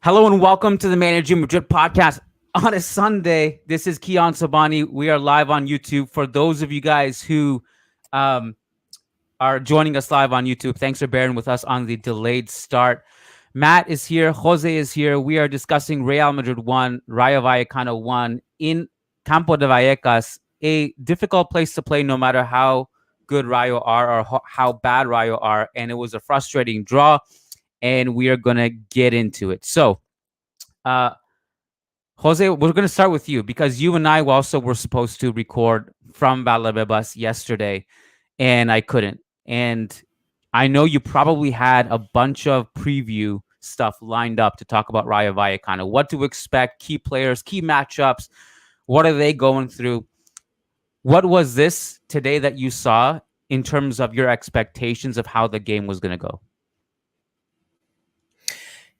Hello and welcome to the Managing Madrid Podcast on a Sunday. This is Kiyan Sobhani. We are live on YouTube. For those of you guys who um, are joining us live on YouTube, thanks for bearing with us on the delayed start. Matt is here. Jose is here. We are discussing Real Madrid 1, Rayo Vallecano 1 in Campo de Vallecas, a difficult place to play no matter how good Rayo are or how bad Rayo are. And it was a frustrating draw. And we are going to get into it. So, uh, Jose, we're going to start with you because you and I also were supposed to record from Valdebebas yesterday, and I couldn't. And I know you probably had a bunch of preview stuff lined up to talk about Rayo Vallecano, what to expect, key players, key matchups, what are they going through? What was this today that you saw in terms of your expectations of how the game was going to go?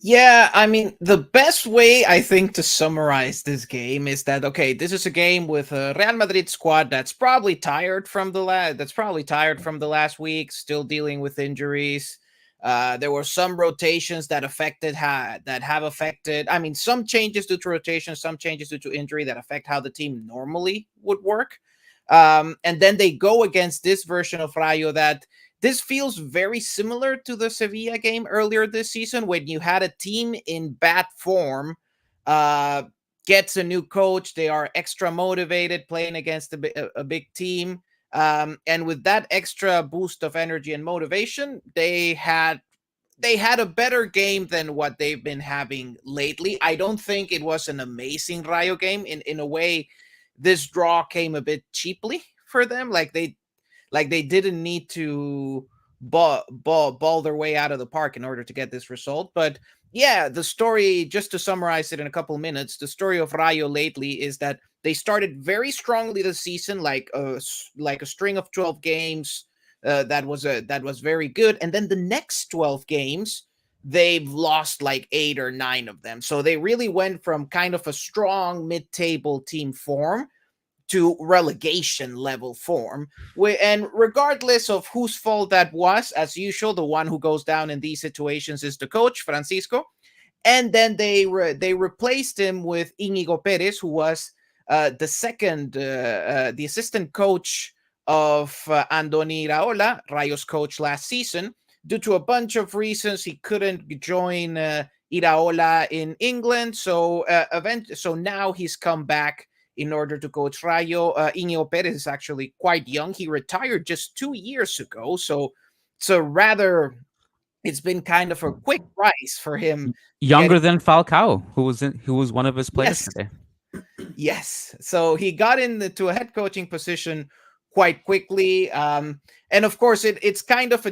Yeah, I mean, the best way I think to summarize this game is that this is a game with a Real Madrid squad that's probably tired from the last week, still dealing with injuries. There were some rotations that have affected. I mean, some changes due to rotation, some changes due to injury that affect how the team normally would work. And then they go against this version of Rayo that this feels very similar to the Sevilla game earlier this season when you had a team in bad form, gets a new coach. They are extra motivated playing against a big team. And with that extra boost of energy and motivation, they had a better game than what they've been having lately. I don't think it was an amazing Rayo game. In a way, this draw came a bit cheaply for them. Like they didn't need to ball their way out of the park in order to get this result. But yeah, the story, just to summarize it in a couple of minutes, the story of Rayo lately is that they started very strongly this season, like a string of 12 games that was very good, and then the next 12 games they've lost like 8 or 9 of them. So they really went from kind of a strong mid-table team form to relegation level form. And regardless of whose fault that was, as usual, the one who goes down in these situations is the coach, Francisco. And then they replaced him with Íñigo Perez, who was the assistant coach of Andoni Iraola, Rayo's coach last season. Due to a bunch of reasons, he couldn't join Iraola in England. So now he's come back in order to coach Rayo. Íñigo Perez is actually quite young. He retired just 2 years ago. So rather, it's been kind of a quick rise for him. Younger than Falcao, who was one of his players today. Yes. So he got into a head coaching position quite quickly. And of course, it's kind of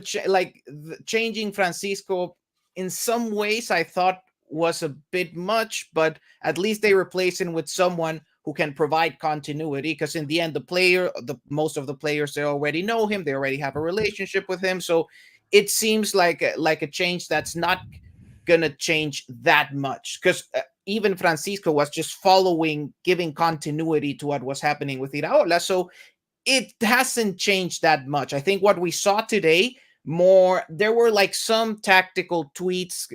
changing Francisco in some ways, I thought was a bit much, but at least they replace him with someone who can provide continuity, because in the end, most of the players, they already know him, they already have a relationship with him. So it seems like a change that's not gonna change that much, because even Francisco was just giving continuity to what was happening with Iraola. So it hasn't changed that much. I think what we saw today, there were like some tactical tweaks,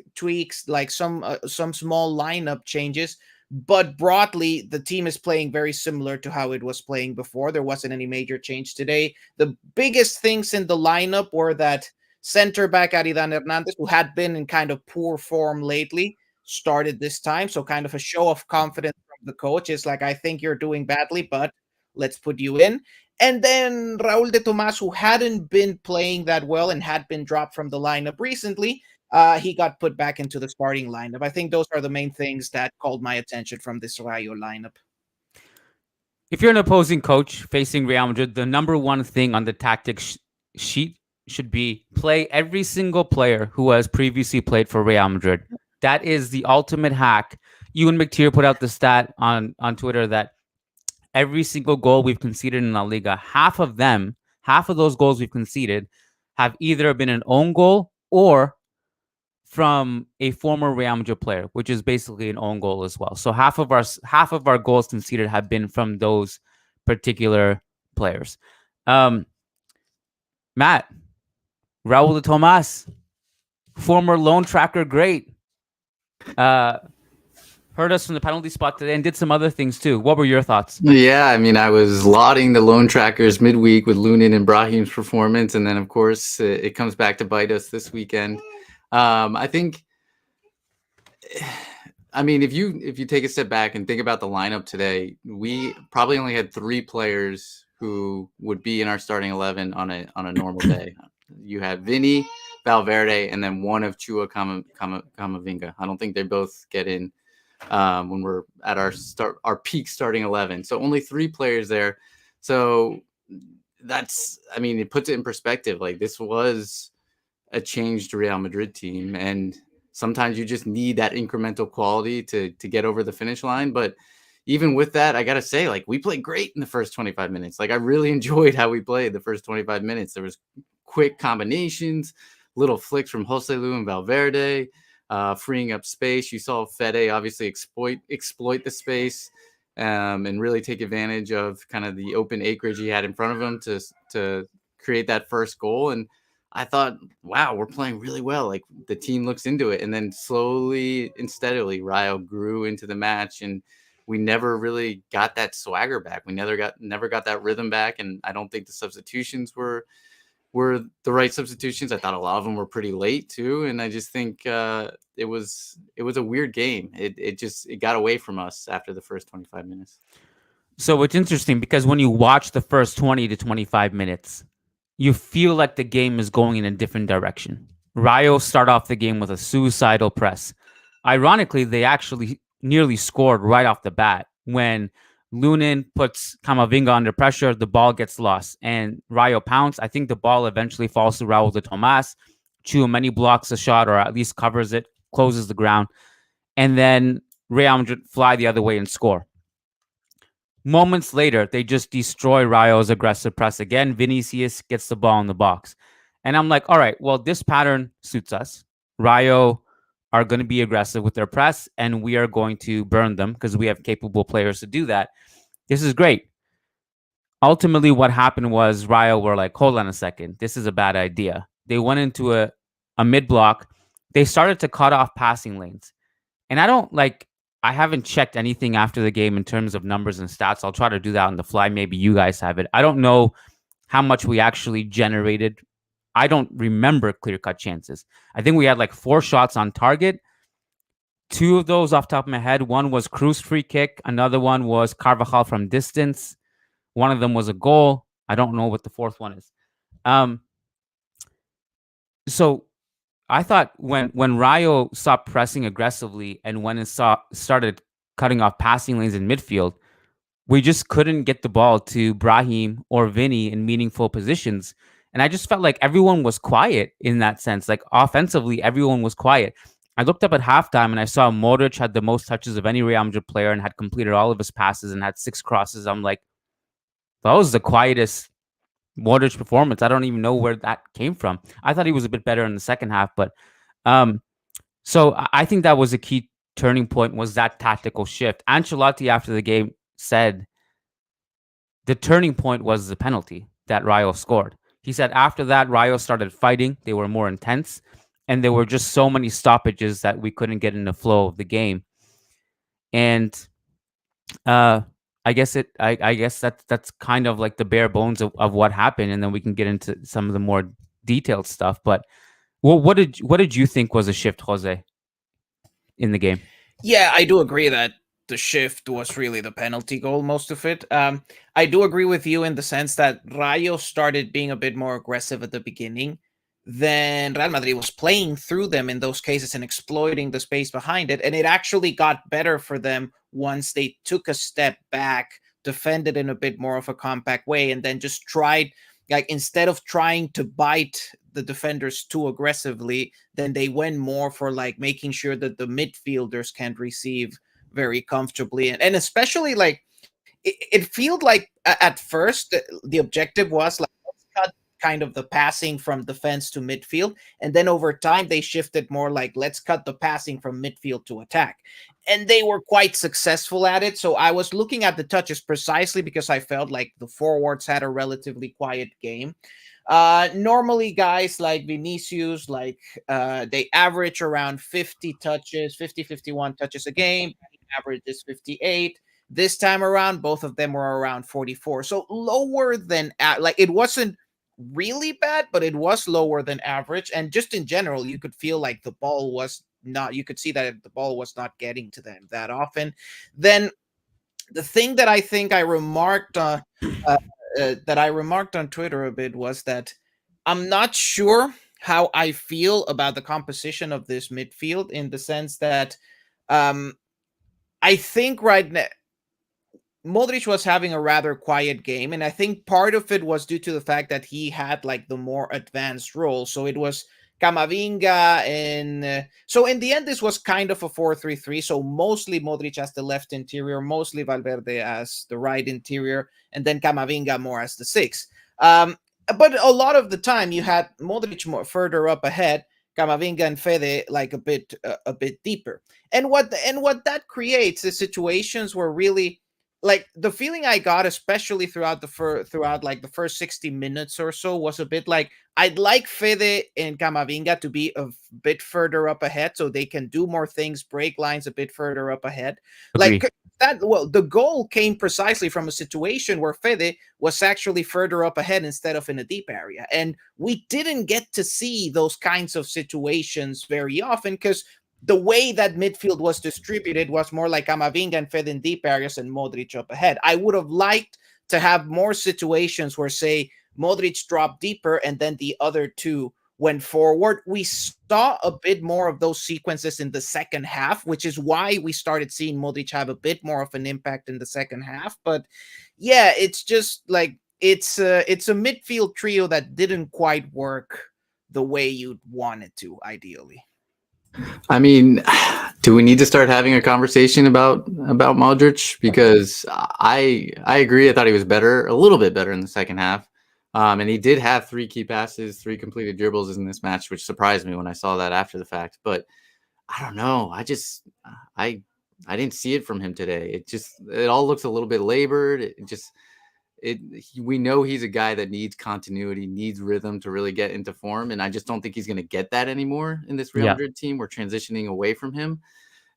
like some small lineup changes, but broadly the team is playing very similar to how it was playing before. There wasn't any major change today. The biggest things in the lineup were that center back Aridan Hernandez, who had been in kind of poor form lately, started this time. So kind of a show of confidence from the coach. It's like, I think you're doing badly, but let's put you in. And then Raúl de Tomás, who hadn't been playing that well and had been dropped from the lineup recently, he got put back into the starting lineup. I think those are the main things that called my attention from this Rayo lineup. If you're an opposing coach facing Real Madrid, the number one thing on the tactics sheet should be play every single player who has previously played for Real Madrid. That is the ultimate hack. Ewan McTeer put out the stat on Twitter that every single goal we've conceded in La Liga, half of those goals we've conceded have either been an own goal or from a former Real Madrid player, which is basically an own goal as well. So half of our goals conceded have been from those particular players. Matt, Raúl de Tomás, former loan tracker great. Uh, Heard us from the penalty spot today and did some other things too. What were your thoughts? Yeah, I mean, I was lauding the lone trackers midweek with Lunin and Brahim's performance, and then of course it comes back to bite us this weekend. I think, I mean, if you take a step back and think about the lineup today, we probably only had 3 players who would be in our starting 11 on a normal day. You had Vinny, Valverde, and then one of Chua Camavinga. I don't think they both get in when we're at our peak starting 11. So only 3 players there. So that's, I mean, it puts it in perspective. Like, this was a changed Real Madrid team, and sometimes you just need that incremental quality to get over the finish line. But even with that, I gotta say, like, we played great in the first 25 minutes. Like, I really enjoyed how we played the first 25 minutes. There was quick combinations, little flicks from Joselu and Valverde, freeing up space. You saw Fede obviously exploit the space and really take advantage of kind of the open acreage he had in front of him to create that first goal. And I thought, wow, we're playing really well. Like, the team looks into it. And then slowly and steadily, Rayo grew into the match, and we never really got that swagger back. We never got that rhythm back. And I don't think the substitutions were the right substitutions. I thought a lot of them were pretty late too. And I just think it was a weird game. It got away from us after the first 25 minutes. So it's interesting because when you watch the first 20 to 25 minutes, you feel like the game is going in a different direction. Rayo start off the game with a suicidal press. Ironically, they actually nearly scored right off the bat. When Lunin puts Camavinga under pressure, the ball gets lost, and Rayo pounce. I think the ball eventually falls to Raul de Tomas. Tchouameni blocks a shot, or at least covers it, closes the ground, and then Real Madrid fly the other way and score. Moments later, they just destroy Rayo's aggressive press again. Vinicius gets the ball in the box. And I'm like, all right, well, this pattern suits us. Rayo are going to be aggressive with their press, and we are going to burn them because we have capable players to do that. This is great. Ultimately, what happened was Rayo were like, hold on a second. This is a bad idea. They went into a mid block. They started to cut off passing lanes. And I haven't checked anything after the game in terms of numbers and stats. I'll try to do that on the fly. Maybe you guys have it. I don't know how much we actually generated. I don't remember clear-cut chances. I think we had like 4 shots on target. 2 of those off the top of my head. One was Cruz free kick. Another one was Carvajal from distance. One of them was a goal. I don't know what the 4th one is. So I thought when Rayo stopped pressing aggressively and when it started cutting off passing lanes in midfield, we just couldn't get the ball to Brahim or Vinny in meaningful positions. And I just felt like everyone was quiet in that sense. Like, offensively, everyone was quiet. I looked up at halftime and I saw Modric had the most touches of any Real Madrid player and had completed all of his passes and had 6 crosses. I'm like, that was the quietest Modric performance. I don't even know where that came from. I thought he was a bit better in the second half, but so I think that was a key turning point, was that tactical shift. Ancelotti after the game said the turning point was the penalty that Rayo scored. He said after that, Rayo started fighting. They were more intense, and there were just so many stoppages that we couldn't get in the flow of the game. And I guess that's kind of like the bare bones of what happened, and then we can get into some of the more detailed stuff. But what did you think was a shift, Jose, in the game? Yeah, I do agree that the shift was really the penalty goal, most of it. I do agree with you in the sense that Rayo started being a bit more aggressive at the beginning. Then Real Madrid was playing through them in those cases and exploiting the space behind it. And it actually got better for them once they took a step back, defended in a bit more of a compact way, and then just tried, like, instead of trying to bite the defenders too aggressively, then they went more for like making sure that the midfielders can't receive very comfortably. And especially like it felt like at first the objective was like, let's cut kind of the passing from defense to midfield, and then over time they shifted more like, let's cut the passing from midfield to attack, and they were quite successful at it. So I was looking at the touches precisely because I felt like the forwards had a relatively quiet game. Normally, guys like Vinicius, they average around 50 touches, 50, 51 touches a game. Average is 58. This time around, both of them were around 44. So lower than, it wasn't really bad, but it was lower than average. And just in general, you could feel like the ball was not, you could see that the ball was not getting to them that often. Then the thing that I think I remarked that I remarked on Twitter a bit was that I'm not sure how I feel about the composition of this midfield, in the sense that I think right now Modric was having a rather quiet game, and I think part of it was due to the fact that he had like the more advanced role. So it was Camavinga, and so in the end, this was kind of a 4-3-3. So mostly Modric as the left interior, mostly Valverde as the right interior, and then Camavinga more as the six. But a lot of the time, you had Modric more further up ahead, Camavinga and Fede like a bit deeper. And what that creates is situations where really, like, the feeling I got, especially throughout the first 60 minutes or so, was a bit like I'd like Fede and Camavinga to be a bit further up ahead so they can do more things, break lines a bit further up ahead. Agree. Like that. Well, the goal came precisely from a situation where Fede was actually further up ahead instead of in a deep area, and we didn't get to see those kinds of situations very often because the way that midfield was distributed was more like Camavinga and Fed in deep areas and Modric up ahead. I would have liked to have more situations where, say, Modric dropped deeper and then the other two went forward. We saw a bit more of those sequences in the second half, which is why we started seeing Modric have a bit more of an impact in the second half. But yeah, it's just like it's a midfield trio that didn't quite work the way you'd want it to, ideally. I mean, do we need to start having a conversation about Modric? Because I agree. I thought he was better, a little bit better in the second half. And he did have 3 key passes, 3 completed dribbles in this match, which surprised me when I saw that after the fact. But I don't know. I didn't see it from him today. It all looks a little bit labored. We know he's a guy that needs continuity, needs rhythm to really get into form. And I just don't think he's going to get that anymore in this Real Madrid team. We're transitioning away from him.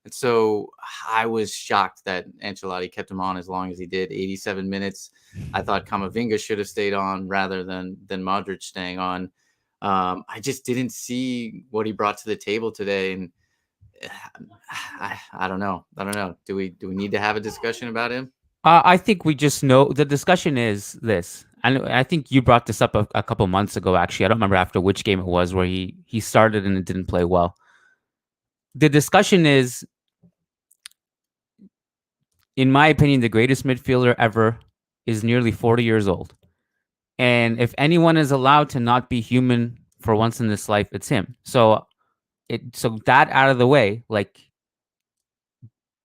And so I was shocked that Ancelotti kept him on as long as he did, 87 minutes. I thought Camavinga should have stayed on rather than Modric staying on. I just didn't see what he brought to the table today. And I don't know. Do we need to have a discussion about him? I think we just know the discussion is this. And I think you brought this up a couple months ago, actually. I don't remember after which game it was where he started and it didn't play well. The discussion is, in my opinion, the greatest midfielder ever is nearly 40 years old. And if anyone is allowed to not be human for once in this life, it's him. So that out of the way,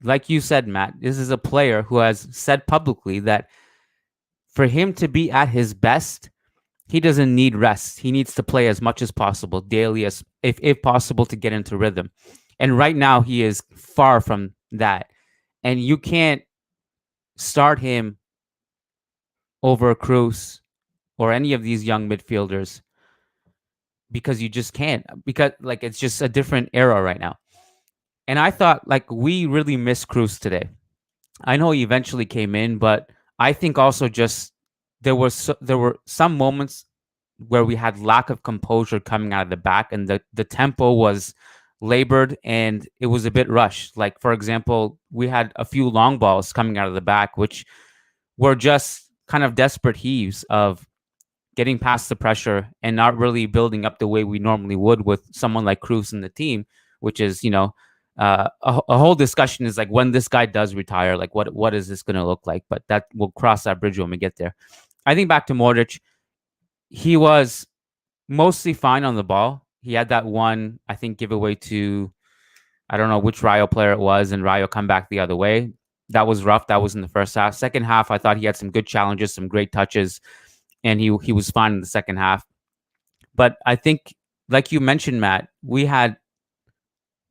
like you said, Matt, this is a player who has said publicly that for him to be at his best, he doesn't need rest. He needs to play as much as possible daily, as if possible, to get into rhythm. And right now he is far from that. And you can't start him over Kroos or any of these young midfielders because you just can't. Because it's just a different era right now. And I thought we really missed Kroos today. I know he eventually came in, but I think also just there were some moments where we had lack of composure coming out of the back, and the tempo was labored and it was a bit rushed. Like, for example, we had a few long balls coming out of the back, which were just kind of desperate heaves of getting past the pressure and not really building up the way we normally would with someone like Kroos in the team, which is, a whole discussion is like, when this guy does retire, like what is this going to look like? But that we'll cross that bridge when we get there. I think back to Modric, he was mostly fine on the ball. He had that one, I think, giveaway to, I don't know which Rayo player it was, and Rayo come back the other way. That was rough. That was in the first half. Second half, I thought he had some good challenges, some great touches, and he was fine in the second half. But I think, like you mentioned, Matt, we had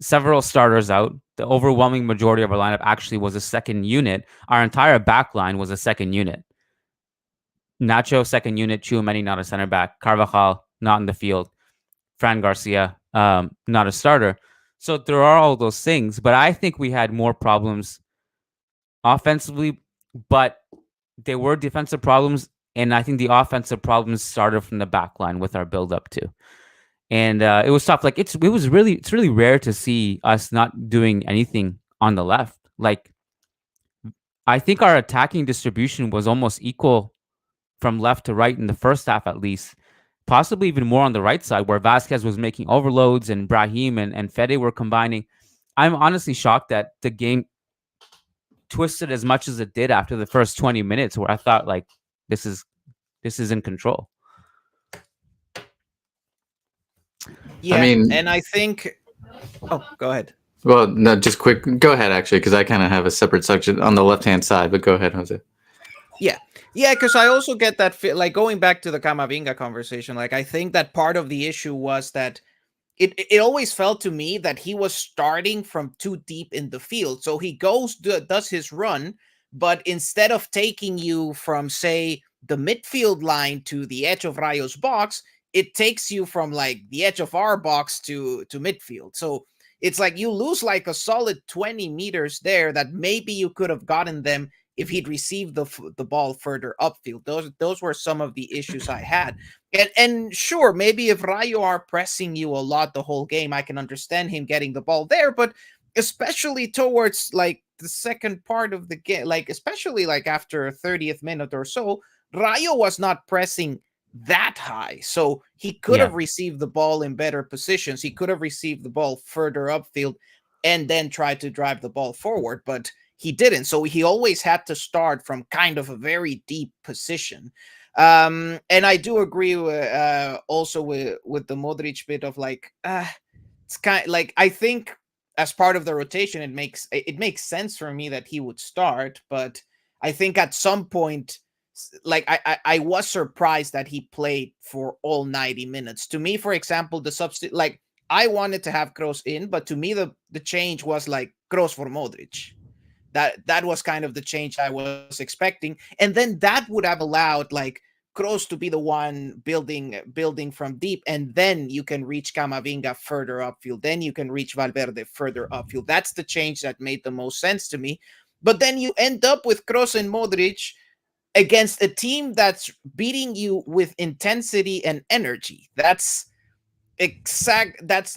several starters out. The overwhelming majority of our lineup actually was a second unit. Our entire back line was a second unit. Nacho, second unit, Tchouameni, not a center back, Carvajal, not in the field, Fran Garcia, not a starter. So there are all those things, but I think we had more problems offensively, but there were defensive problems, and I think the offensive problems started from the back line with our build-up too. And it was tough. Like it's really rare to see us not doing anything on the left. Like I think our attacking distribution was almost equal from left to right in the first half, at least. Possibly even more on the right side, where Vasquez was making overloads and Brahim and Fede were combining. I'm honestly shocked that the game twisted as much as it did after the first 20 minutes, where I thought like this is in control. Yeah, I mean, and I think. Oh, go ahead. Well, no, just quick. Go ahead, actually, because I kind of have a separate section on the left-hand side. But go ahead, Jose. Yeah, because I also get that like going back to the Camavinga conversation. Like I think that part of the issue was that it always felt to me that he was starting from too deep in the field. So he does his run, but instead of taking you from, say, the midfield line to the edge of Rayo's box, it takes you from like the edge of our box to midfield. So it's like you lose like a solid 20 meters there that maybe you could have gotten them if he'd received the ball further upfield. Those were some of the issues I had. And sure, maybe if Rayo are pressing you a lot the whole game, I can understand him getting the ball there, but especially towards like the second part of the game, like especially like after a 30th minute or so, Rayo was not pressing that high. So he could have received the ball in better positions. He could have received the ball further upfield and then tried to drive the ball forward, but he didn't. So he always had to start from kind of a very deep position. And I do agree also with the Modric bit of like, it's kind of like, I think as part of the rotation, it makes sense for me that he would start, but I think at some point, like I was surprised that he played for all 90 minutes. To me, for example, the substitute, like I wanted to have Kroos in, but to me the change was like Kroos for Modric. That was kind of the change I was expecting. And then that would have allowed like Kroos to be the one building from deep, and then you can reach Camavinga further upfield. Then you can reach Valverde further upfield. That's the change that made the most sense to me. But then you end up with Kroos and Modric against a team that's beating you with intensity and energy. That's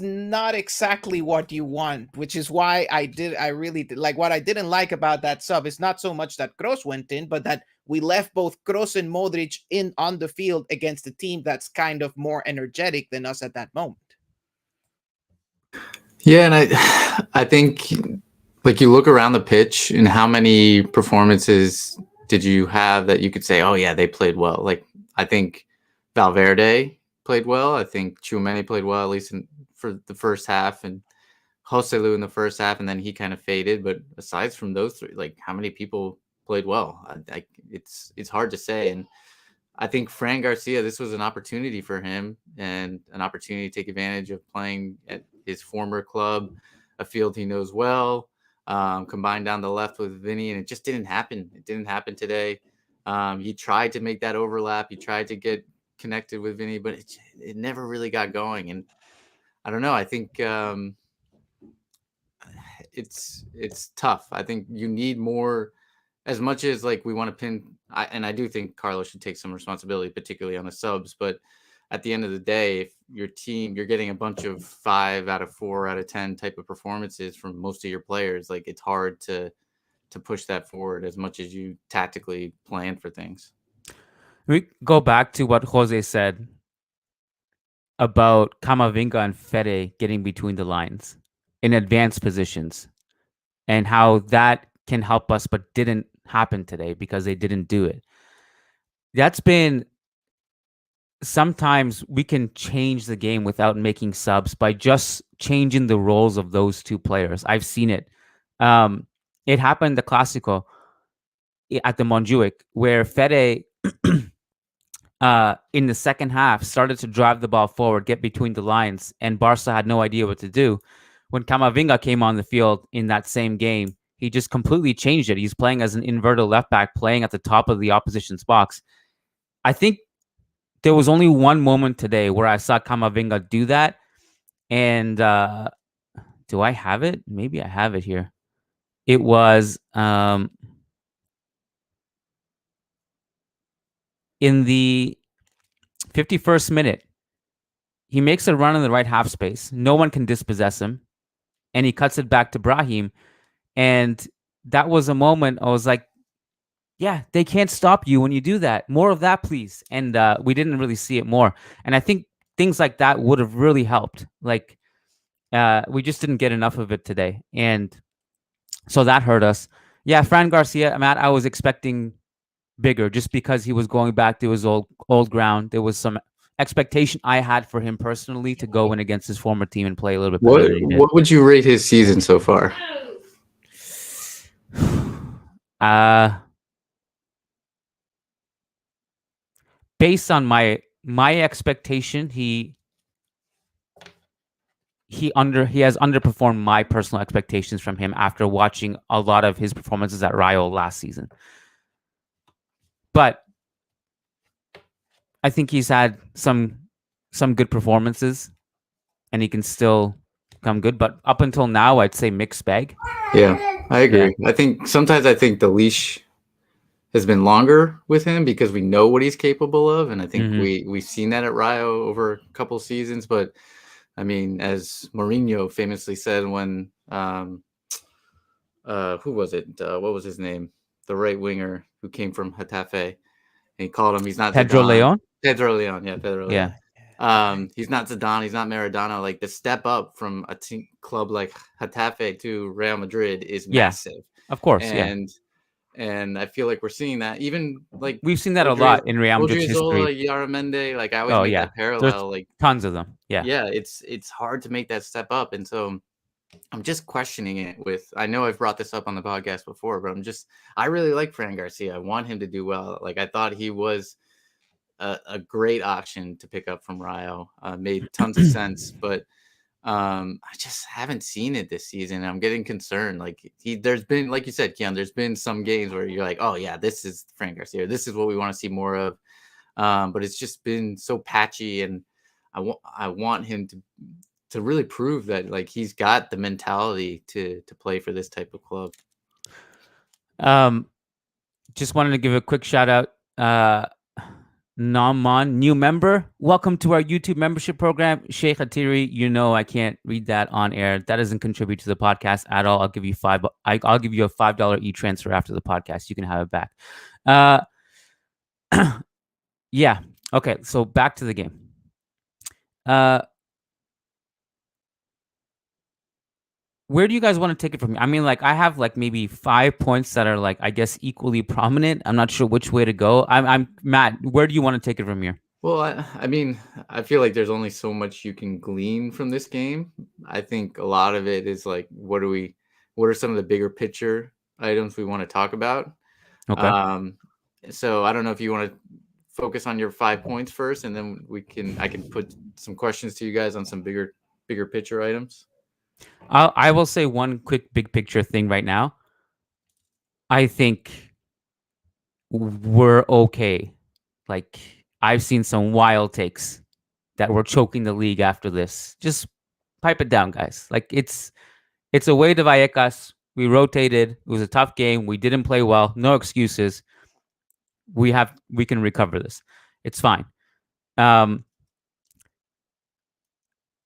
not exactly what you want, which is why I really did like what I didn't like about that sub is not so much that Kroos went in, but that we left both Kroos and Modric in on the field against a team that's kind of more energetic than us at that moment. Yeah, and I think like you look around the pitch and how many performances did you have that you could say, oh yeah, they played well. Like I think Valverde played well. I think Tchouameni played well, at least for the first half, and Joselu in the first half, and then he kind of faded. But aside from those three, like how many people played well? It's hard to say. And I think Fran Garcia, this was an opportunity for him and an opportunity to take advantage of playing at his former club, a field he knows well, combined down the left with Vinny, and it just didn't happen. It didn't happen today. He tried to make that overlap. He tried to get connected with Vinny, but it never really got going. And I don't know. I think it's tough. I think you need more, as much as like we want to pin. And I do think Carlo should take some responsibility, particularly on the subs. But at the end of the day, if your team, you're getting a bunch of 5 out of 4 out of 10 type of performances from most of your players, like it's hard to push that forward as much as you tactically plan for things. We go back to what Jose said about Camavinga and Fede getting between the lines in advanced positions and how that can help us, but didn't happen today because they didn't do it. That's been, sometimes we can change the game without making subs by just changing the roles of those two players. I've seen it. It happened the Clásico at the Montjuic where Fede in the second half started to drive the ball forward, get between the lines, and Barca had no idea what to do. When Camavinga came on the field in that same game, he just completely changed it. He's playing as an inverted left back, playing at the top of the opposition's box. I think there was only one moment today where I saw Camavinga do that. And do I have it? Maybe I have it here. It was in the 51st minute. He makes a run in the right half space. No one can dispossess him. And he cuts it back to Brahim. And that was a moment I was like, yeah, they can't stop you when you do that. More of that, please. And we didn't really see it more. And I think things like that would have really helped. Like, we just didn't get enough of it today. And so that hurt us. Yeah, Fran Garcia, Matt, I was expecting bigger just because he was going back to his old ground. There was some expectation I had for him personally to go in against his former team and play a little bit better than he did. What would you rate his season so far? Based on my expectation, he has underperformed my personal expectations from him after watching a lot of his performances at Rayo last season. But I think he's had some good performances, and he can still come good. But up until now, I'd say mixed bag. Yeah, I agree. Yeah. I think the leash has been longer with him because we know what he's capable of, and I think we've seen that at Rayo over a couple seasons. But I mean, as Mourinho famously said when who was it? What was his name? The right winger who came from Getafe. And he called him. He's not Pedro Leon. Pedro Leon, yeah, Pedro Leon. Yeah. He's not Zidane. He's not Maradona. Like the step up from a team club like Getafe to Real Madrid is massive. Of course, And I feel like we're seeing that. Even like we've seen that a lot in Real Madrid's history. Yaramendi, like I always make that parallel. There's like tons of them. Yeah. Yeah, it's hard to make that step up, and so I'm just questioning it with, I know I've brought this up on the podcast before, but I really like Fran Garcia. I want him to do well. Like I thought he was a great option to pick up from Rayo. Made tons of sense, but I just haven't seen it this season. I'm getting concerned. Like there's been, like you said, Kiyan, there's been some games where you're like, oh yeah, this is Fran Garcia. This is what we want to see more of. But it's just been so patchy, and I want him to really prove that like he's got the mentality to play for this type of club. Just wanted to give a quick shout out. Naman, new member. Welcome to our YouTube membership program. Sheikh Atiri, you know I can't read that on air. That doesn't contribute to the podcast at all. I'll give you I'll give you a $5 e-transfer after the podcast. You can have it back. Yeah. Okay. So back to the game. Where do you guys want to take it from here? I mean, like I have like maybe 5 points that are like, I guess, equally prominent. I'm not sure which way to go. I'm Matt. Where do you want to take it from here? Well, I mean, I feel like there's only so much you can glean from this game. I think a lot of it is like, what are some of the bigger picture items we want to talk about? Okay. So I don't know if you want to focus on your 5 points first, and then I can put some questions to you guys on some bigger picture items. I will say one quick big picture thing right now. I think we're okay. Like I've seen some wild takes that we're choking the league after this. Just pipe it down, guys. Like it's away to Vallecas. We rotated. It was a tough game. We didn't play well. No excuses. We can recover this. It's fine.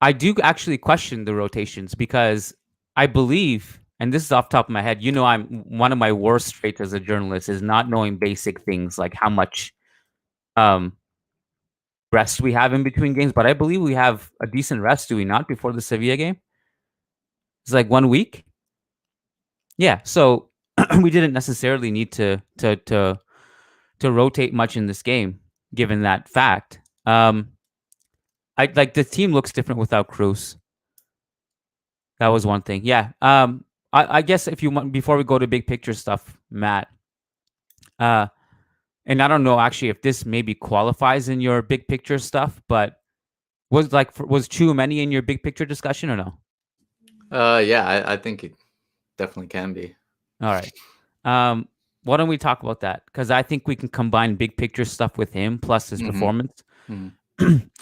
I do actually question the rotations because I believe, and this is off the top of my head, I'm one of my worst traits as a journalist is not knowing basic things like how much rest we have in between games. But I believe we have a decent rest, do we not, before the Sevilla game? It's like 1 week. Yeah, so we didn't necessarily need to rotate much in this game, given that fact. I like the team looks different without Cruz. That was one thing. Yeah. I guess if you want, before we go to big picture stuff, Matt, and I don't know actually if this maybe qualifies in your big picture stuff, but was Tchouameni in your big picture discussion or no? Yeah, I think it definitely can be. All right. Why don't we talk about that? Because I think we can combine big picture stuff with him plus his performance.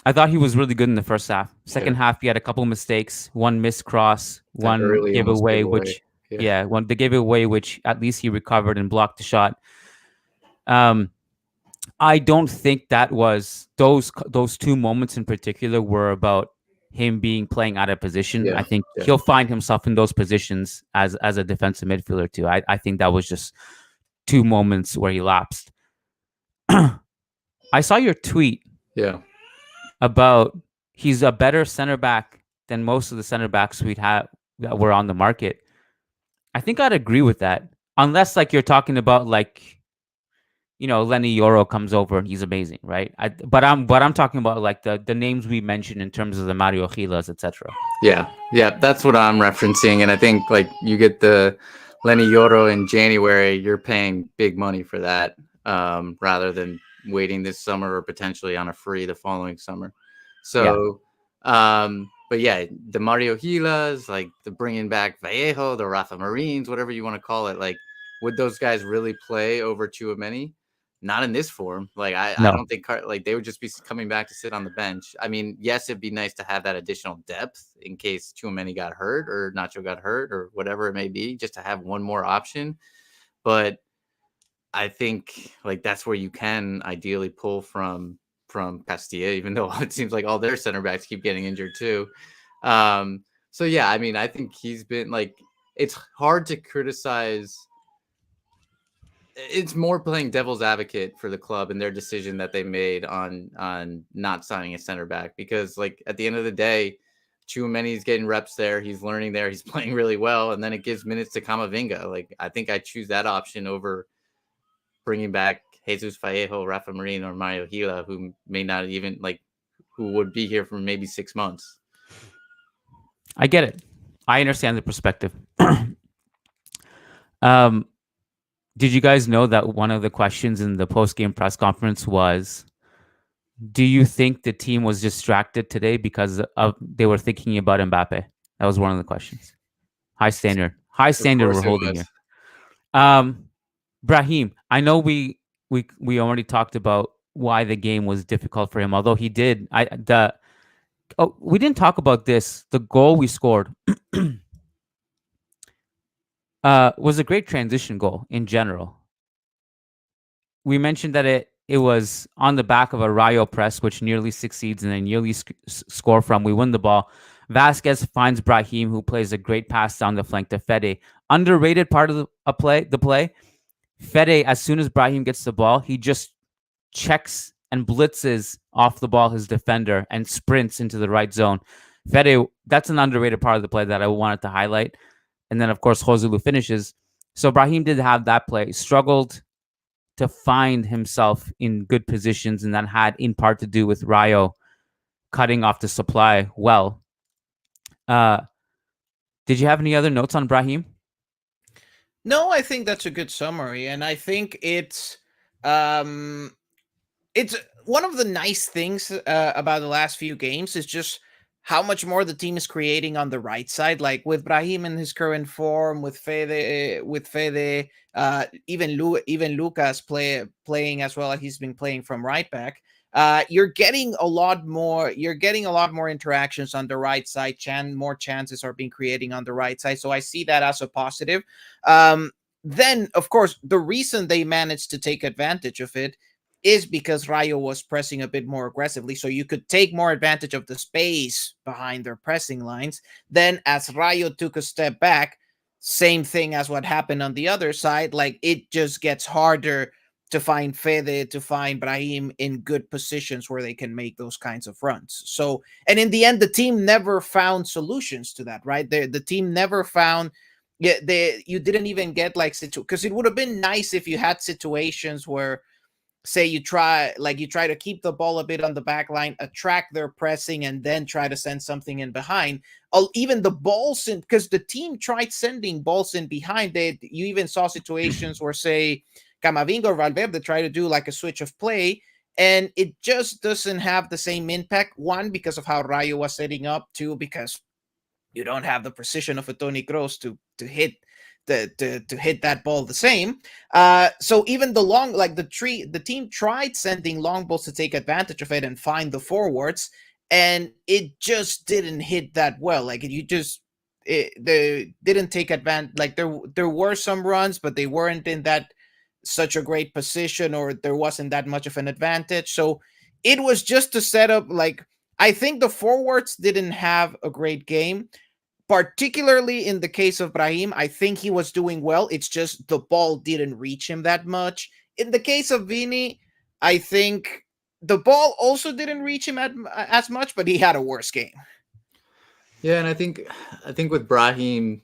I thought he was really good in the first half. Second half, he had a couple of mistakes. One missed cross, one giveaway, which one they gave it away, which at least he recovered and blocked the shot. I don't think that was those two moments in particular were about him playing out of position. I think he'll find himself in those positions as a defensive midfielder too. I think that was just two moments where he lapsed. I saw your tweet. About he's a better center back than most of the center backs we'd have that were on the market. I think I'd agree with that, unless like you're talking about like, Lenny Yoro comes over and he's amazing, right? But I'm talking about like the names we mentioned in terms of the Mario Gilas, etc. Yeah, that's what I'm referencing, and I think like you get the Lenny Yoro in January, you're paying big money for that, rather than waiting this summer or potentially on a free the following summer. So, but yeah, the Mario Gilas, like the bringing back Vallejo, the Rafa Marines, whatever you want to call it, like would those guys really play over Tchouameni? Not in this form. Like I don't think like they would just be coming back to sit on the bench. I mean, yes, it'd be nice to have that additional depth in case Tchouameni got hurt or Nacho got hurt or whatever it may be, just to have one more option. But I think like that's where you can ideally pull from Castilla, even though it seems like all their center backs keep getting injured too. So yeah, I mean, I think he's been like, it's hard to criticize. It's more playing devil's advocate for the club and their decision that they made on not signing a center back, because like at the end of the day, Tchouameni's getting reps there. He's learning there. He's playing really well. And then it gives minutes to Camavinga. Like, I think I choose that option over bringing back Jesus Vallejo, Rafa Marin, or Mario Gila, who may not even who would be here for maybe 6 months. I get it. I understand the perspective. Did you guys know that one of the questions in the post-game press conference was, do you think the team was distracted today because they were thinking about Mbappe? That was one of the questions. High standard we're holding here. Brahim, I know we already talked about why the game was difficult for him, although he did. We didn't talk about this. The goal we scored was a great transition goal in general. We mentioned that it was on the back of a Rayo press, which nearly succeeds and they nearly score from. We win the ball. Vasquez finds Brahim, who plays a great pass down the flank to Fede. Underrated part of the play. Fede, as soon as Brahim gets the ball, he just checks and blitzes off the ball his defender and sprints into the right zone. Fede, that's an underrated part of the play that I wanted to highlight. And then, of course, Joselu finishes. So Brahim did have that play, struggled to find himself in good positions, and that had in part to do with Rayo cutting off the supply well. Did you have any other notes on Brahim? No, I think that's a good summary, and I think it's one of the nice things about the last few games is just how much more the team is creating on the right side. Like with Brahim in his current form, with Fede, even Lucas playing as well as he's been playing from right back. You're getting a lot more interactions on the right side. More chances are being creating on the right side. So I see that as a positive. Then, of course, the reason they managed to take advantage of it is because Rayo was pressing a bit more aggressively. So you could take more advantage of the space behind their pressing lines. Then as Rayo took a step back, same thing as what happened on the other side. Like, it just gets harder to find Fede, to find Brahim in good positions where they can make those kinds of runs. So, and in the end, the team never found solutions to that, right? The team never found, you didn't even get because it would have been nice if you had situations where, say, you try to keep the ball a bit on the back line, attract their pressing, and then try to send something in behind. Even the balls in, because the team tried sending balls in behind it. You even saw situations where, say, Camavinga or Valverde try to do like a switch of play, and it just doesn't have the same impact. One, because of how Rayo was setting up. Two, because you don't have the precision of a Toni Kroos to hit to hit that ball the same. So even the team tried sending long balls to take advantage of it and find the forwards, and it just didn't hit that well. Like they didn't take advantage. Like there were some runs, but they weren't in such a great position, or there wasn't that much of an advantage. So it was just to set up. Like, I think the forwards didn't have a great game. Particularly in the case of Brahim, I think he was doing well. It's just the ball didn't reach him that much. In the case of Vini, I think the ball also didn't reach him as much, but he had a worse game. Yeah, and I think with Brahim,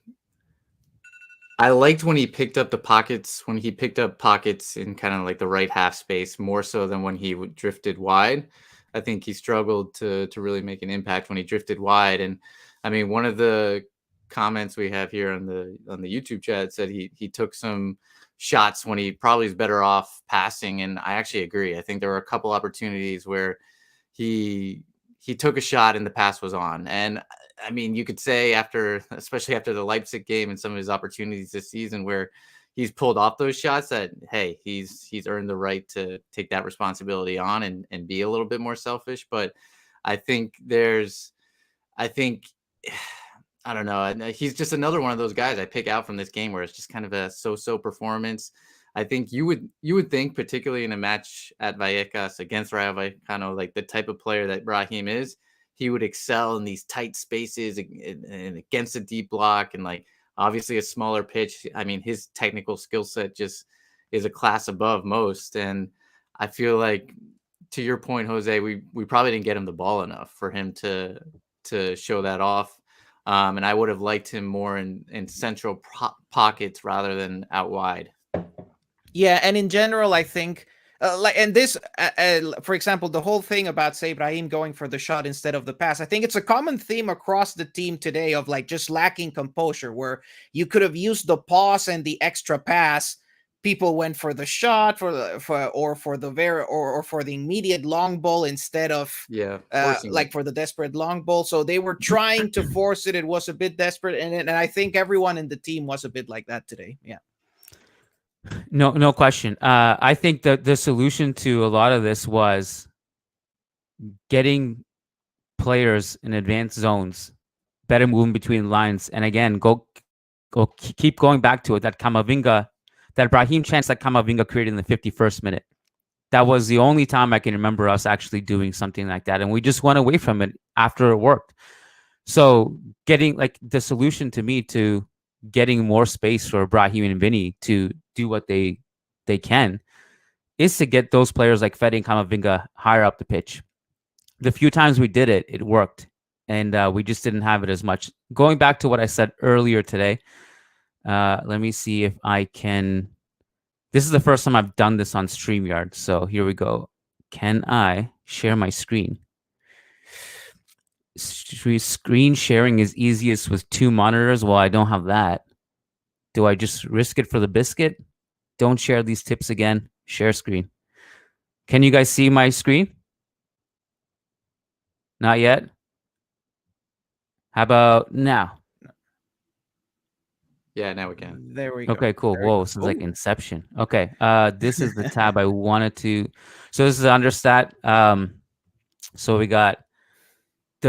I liked when he picked up pockets in kind of like the right half space, more so than when he drifted wide. I think he struggled to really make an impact when he drifted wide. And I mean, one of the comments we have here on the YouTube chat said he took some shots when he probably is better off passing, and I actually agree. I think there were a couple opportunities where he took a shot and the pass was on. And I mean, you could say especially after the Leipzig game and some of his opportunities this season where he's pulled off those shots, that hey, he's earned the right to take that responsibility on and be a little bit more selfish. But I think I don't know. He's just another one of those guys I pick out from this game where it's just kind of a so-so performance. I think you would think, particularly in a match at Vallecas against Rayo Vallecano, like the type of player that Brahim is, he would excel in these tight spaces and against a deep block, and like obviously a smaller pitch. I mean, his technical skill set just is a class above most. And I feel like, to your point, Jose, we probably didn't get him the ball enough for him to show that off. And I would have liked him more in central pockets rather than out wide. Yeah, and in general, I think, for example, the whole thing about, say, Brahim going for the shot instead of the pass, I think it's a common theme across the team today of like just lacking composure, where you could have used the pause and the extra pass. People went for the shot for the immediate long ball instead of for the desperate long ball. So they were trying to force it. It was a bit desperate, and I think everyone in the team was a bit like that today. Yeah. No question. I think that the solution to a lot of this was getting players in advanced zones, better moving between lines, and again, keep going back to it. That Brahim chance that Camavinga created in the 51st minute. That was the only time I can remember us actually doing something like that, and we just went away from it after it worked. So getting like the solution to me to getting more space for Brahim and Vini to do what they can is to get those players like Fede and Camavinga higher up the pitch. The few times we did it, it worked, and we just didn't have it as much. Going back to what I said earlier today, let me see if I can. This is the first time I've done this on StreamYard, so here we go. Can I share my screen? Screen sharing is easiest with 2 monitors. Well, I don't have that. Do I just risk it for the biscuit? Don't share these tips again. Share screen. Can you guys see my screen? Not yet? How about now? Yeah, now we can. There we go. Okay, cool. Whoa, this is like Inception. Okay, this is the tab I wanted to. So this is Understat. So we got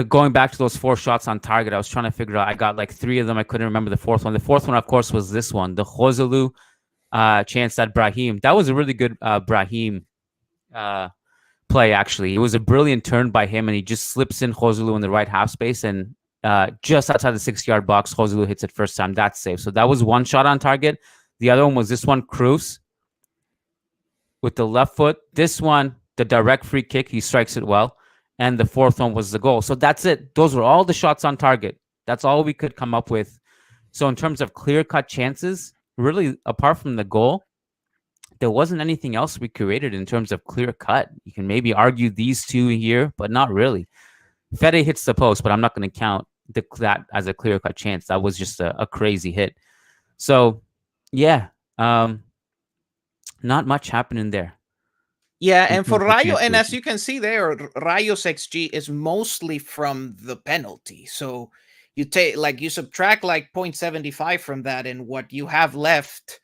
going back to those 4 shots on target. I was trying to figure out. I got like 3 of them. I couldn't remember the 4th one. The 4th one, of course, was this one, the Joselu chance at Brahim. That was a really good Brahim play, actually. It was a brilliant turn by him, and he just slips in Joselu in the right half space, and just outside the 6-yard box, Joselu hits it first time. That's safe. So that was one shot on target. The other one was this one, Cruz, with the left foot. This one, the direct free kick, he strikes it well. And the 4th one was the goal. So that's it. Those were all the shots on target. That's all we could come up with. So in terms of clear-cut chances, really, apart from the goal, there wasn't anything else we created in terms of clear-cut. You can maybe argue these 2 here, but not really. Fede hits the post, but I'm not going to count that as a clear-cut chance. That was just a crazy hit. So, yeah, not much happening there. Yeah, and for Rayo, and as you can see there, Rayo's XG is mostly from the penalty. So you subtract like 0.75 from that, and what you have left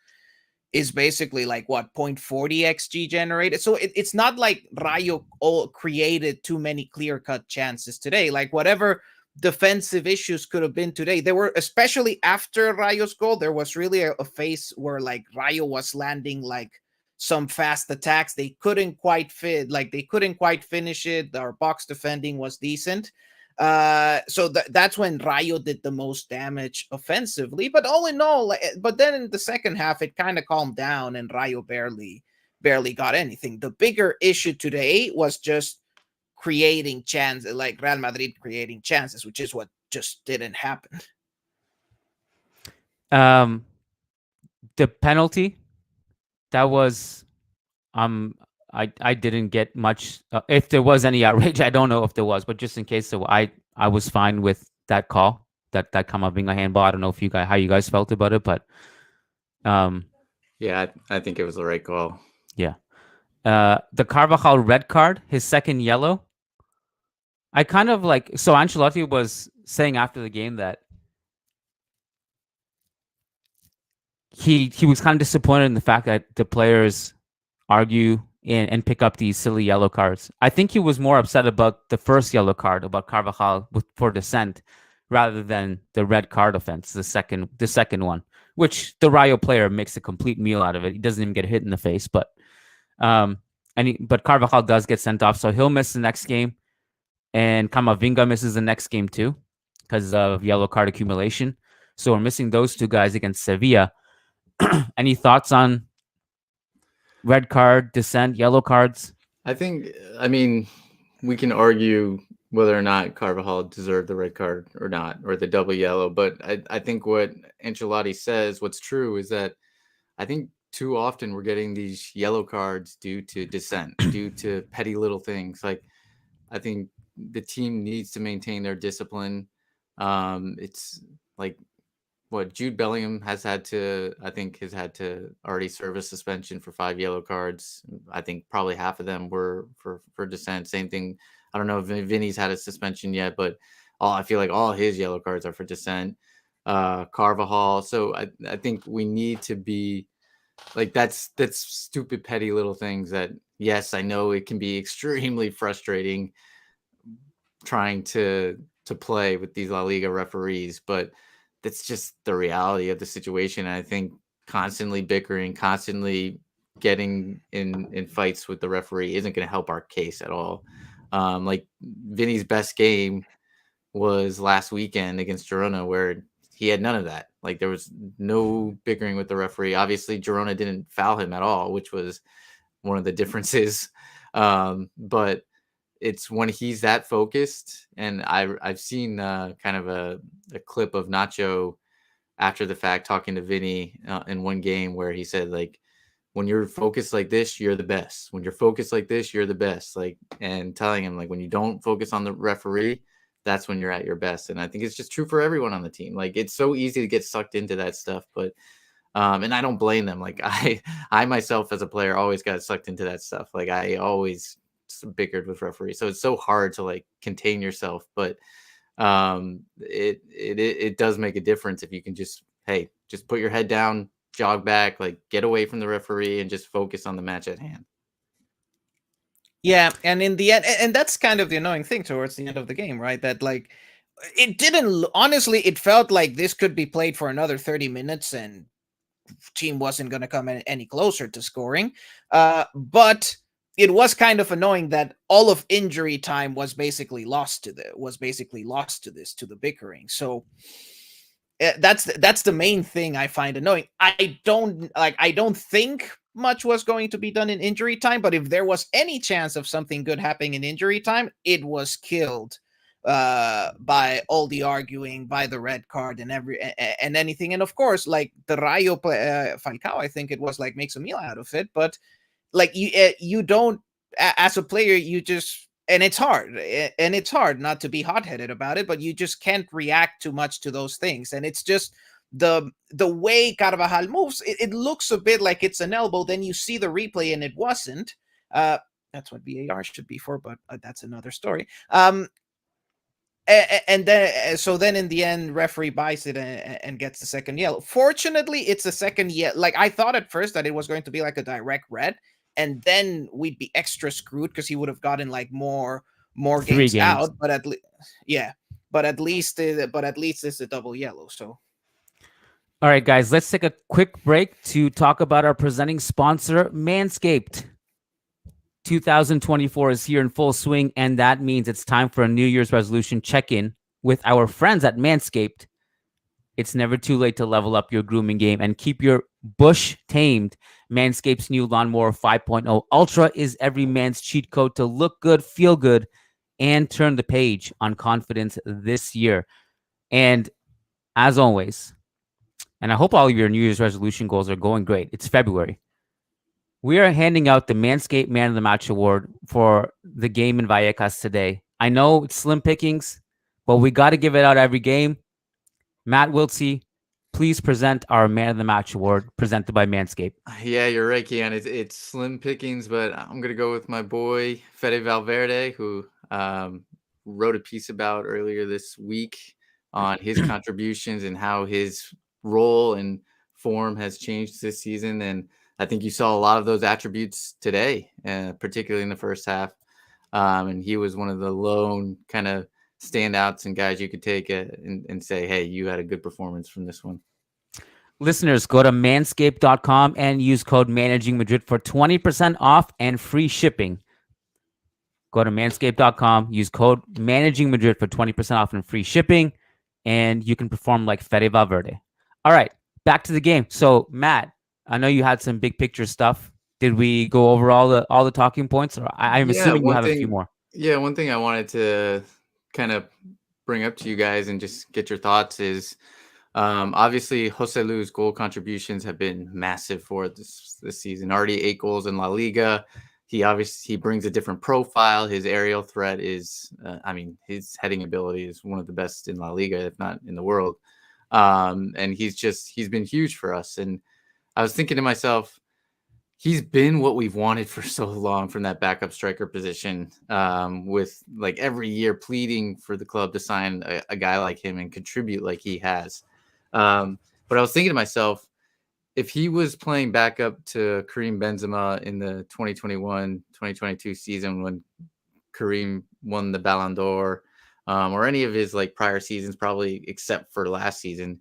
is basically like 0.40 xG generated. So it's not like Rayo created too many clear-cut chances today. Like whatever defensive issues could have been today, there were, especially after Rayo's goal, there was really a phase where like Rayo was landing like some fast attacks. They couldn't quite finish it. Our box defending was decent. So that's when Rayo did the most damage offensively. But all in all, but then in the second half, it kind of calmed down, and Rayo barely got anything. The bigger issue today was just creating chances, like Real Madrid creating chances, which is what just didn't happen. The penalty, that was I didn't get much. If there was any outrage, I don't know if there was, but just in case, so I was fine with that call, that being a handball. I don't know if how you guys felt about it, but yeah, I think it was the right call. Yeah, the Carvajal red card, his second yellow. I kind of like, so Ancelotti was saying after the game that he was kind of disappointed in the fact that the players argue and pick up these silly yellow cards. I think he was more upset about the first yellow card, about Carvajal for dissent, rather than the red card offense, the second one, which the Rayo player makes a complete meal out of it. He doesn't even get hit in the face, but Carvajal does get sent off, so he'll miss the next game, and Camavinga misses the next game too because of yellow card accumulation. So we're missing those two guys against Sevilla. Any thoughts on red card, dissent, yellow cards? I mean, we can argue whether or not Carvajal deserved the red card or not, or the double yellow. But I think what Ancelotti says, what's true, is that I think too often we're getting these yellow cards due to dissent, due to petty little things. Like, I think the team needs to maintain their discipline. It's like what Jude Bellingham has had to already serve a suspension for 5 yellow cards. I think probably half of them were for dissent. Same thing. I don't know if Vinny's had a suspension yet, but I feel like all his yellow cards are for dissent. Carvajal. So I think we need to be like, that's stupid, petty little things that, yes, I know it can be extremely frustrating trying to play with these La Liga referees, but that's just the reality of the situation. And I think constantly bickering, constantly getting in fights with the referee isn't going to help our case at all. Like Vinny's best game was last weekend against Girona, where he had none of that. Like, there was no bickering with the referee. Obviously, Girona didn't foul him at all, which was one of the differences. But it's when he's that focused, and I've seen kind of a clip of Nacho after the fact talking to Vinny in one game where he said, like, when you're focused like this, you're the best. When you're focused like this, you're the best. Like, and telling him, like, when you don't focus on the referee, that's when you're at your best. And I think it's just true for everyone on the team. Like, it's so easy to get sucked into that stuff, but and I don't blame them. Like, I myself as a player always got sucked into that stuff. Like, I always bickered with referees, so it's so hard to like contain yourself. But it does make a difference if you can just put your head down, jog back, like get away from the referee, and just focus on the match at hand. Yeah, and in the end, and that's kind of the annoying thing towards the end of the game, right? That like it didn't, honestly, it felt like this could be played for another 30 minutes and team wasn't going to come any closer to scoring. But it was kind of annoying that all of injury time was basically lost to the bickering. So that's the main thing I find annoying. I don't think much was going to be done in injury time, but if there was any chance of something good happening in injury time, it was killed by all the arguing, by the red card and anything. And of course, like the Rayo Falcao, I think it was, like, makes a meal out of it, but like you don't, as a player, you just, and it's hard not to be hot-headed about it, but you just can't react too much to those things. And it's just the way Carvajal moves, it looks a bit like it's an elbow, then you see the replay and it wasn't. That's what VAR should be for, but that's another story. And then in the end, referee buys it and gets the second yellow. Fortunately, it's a second yellow. Like, I thought at first that it was going to be like a direct red, and then we'd be extra screwed because he would have gotten like more 3 games games. out. But at least, yeah, but at least it's a double yellow. So All right, guys, let's take a quick break to talk about our presenting sponsor, Manscaped. 2024 is here in full swing, and that means it's time for a New Year's resolution check-in with our friends at Manscaped. It's never too late to level up your grooming game and keep your bush tamed. Manscaped's new Lawnmower 5.0 Ultra is every man's cheat code to look good, feel good, and turn the page on confidence this year. And as always, and I hope all of your New Year's resolution goals are going great. It's February. We are handing out the Manscaped Man of the Match Award for the game in Vallecas today. I know it's slim pickings, but we got to give it out every game. Matt Wiltse, please present our Man of the Match Award presented by Manscaped. Yeah, you're right, Kiyan. It's slim pickings, but I'm going to go with my boy, Fede Valverde, who wrote a piece about earlier this week on his contributions and how his role and form has changed this season. And I think you saw a lot of those attributes today, particularly in the first half. And he was one of the lone kind of standouts and guys you could take and say, hey, you had a good performance from this one. Listeners, go to manscaped.com and use code Managing Madrid for 20% off and free shipping. Go to manscaped.com, use code Managing Madrid for 20% off and free shipping, and you can perform like Fede Valverde. All right, back to the game. So, Matt, I know you had some big picture stuff. Did we go over all the talking points? Or I'm assuming you have a few more. Yeah, one thing I wanted to kind of bring up to you guys and just get your thoughts is obviously Joselu's goal contributions have been massive for this season. Already 8 goals in La Liga. He brings a different profile. His aerial threat is, his heading ability is one of the best in La Liga, if not in the world. And he's been huge for us. And I was thinking to myself, he's been what we've wanted for so long from that backup striker position, with like every year pleading for the club to sign a guy like him and contribute like he has. But I was thinking to myself, if he was playing backup to Karim Benzema in the 2021-2022 season when Karim won the Ballon d'Or, or any of his like prior seasons, probably except for last season,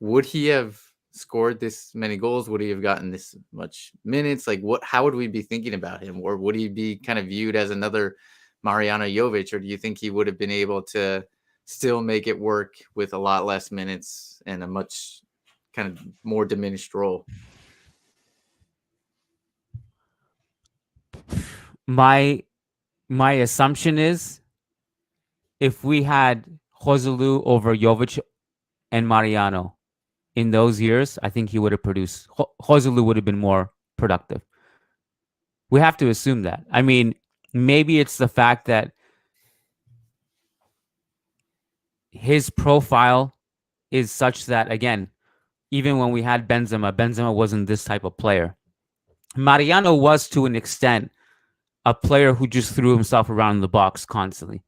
would he have scored this many goals? Would he have gotten this much minutes? Like, how would we be thinking about him? Or would he be kind of viewed as another Mariano Jovic? Or do you think he would have been able to still make it work with a lot less minutes and a much kind of more diminished role? My assumption is if we had Joselu over Jovic and Mariano in those years, I think he would have produced. Joselu would have been more productive. We have to assume that. I mean, maybe it's the fact that his profile is such that, again, even when we had Benzema wasn't this type of player. Mariano was, to an extent, a player who just threw himself around the box constantly.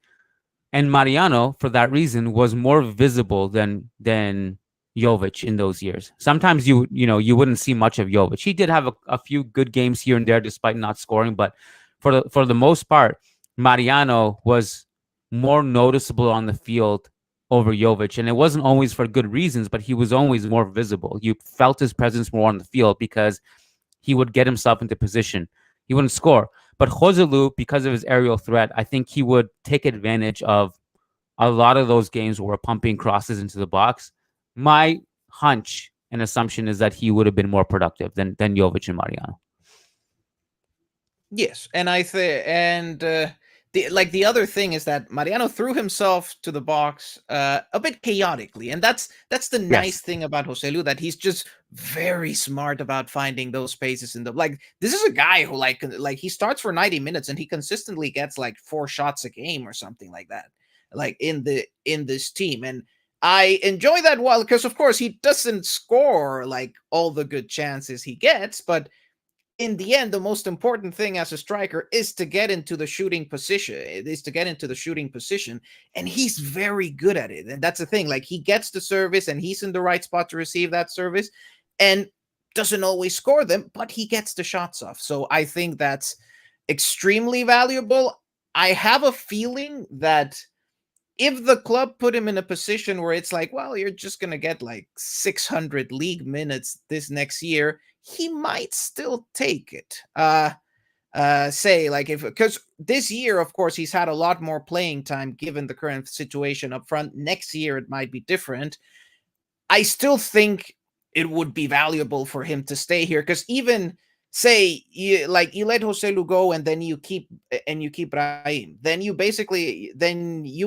And Mariano, for that reason, was more visible than Jovic in those years. Sometimes you wouldn't see much of Jovic. He did have a few good games here and there despite not scoring, but for the most part, Mariano was more noticeable on the field over Jovic, and it wasn't always for good reasons, but he was always more visible. You felt his presence more on the field because he would get himself into position. He wouldn't score. But Joselu, because of his aerial threat, I think he would take advantage of a lot of those games where we're pumping crosses into the box. My hunch and assumption is that he would have been more productive than Jovic and Mariano. Yes, and the other thing is that Mariano threw himself to the box a bit chaotically, and that's the nice thing about Joselu, that he's just very smart about finding those spaces in the this is a guy who like he starts for 90 minutes and he consistently gets like 4 shots a game or something like that, like in this team. And I enjoy that because of course he doesn't score like all the good chances he gets, but in the end, the most important thing as a striker is to get into the shooting position. And he's very good at it. And that's the thing. Like, he gets the service, and he's in the right spot to receive that service, and doesn't always score them, but he gets the shots off. So I think that's extremely valuable. I have a feeling that if the club put him in a position where it's like, well, you're just going to get like 600 league minutes this next year, he might still take it. Say, like, if, because this year, of course, he's had a lot more playing time given the current situation up front. Next year, it might be different. I still think it would be valuable for him to stay here, because even say you let Joselu go, and then you keep Brahim, then you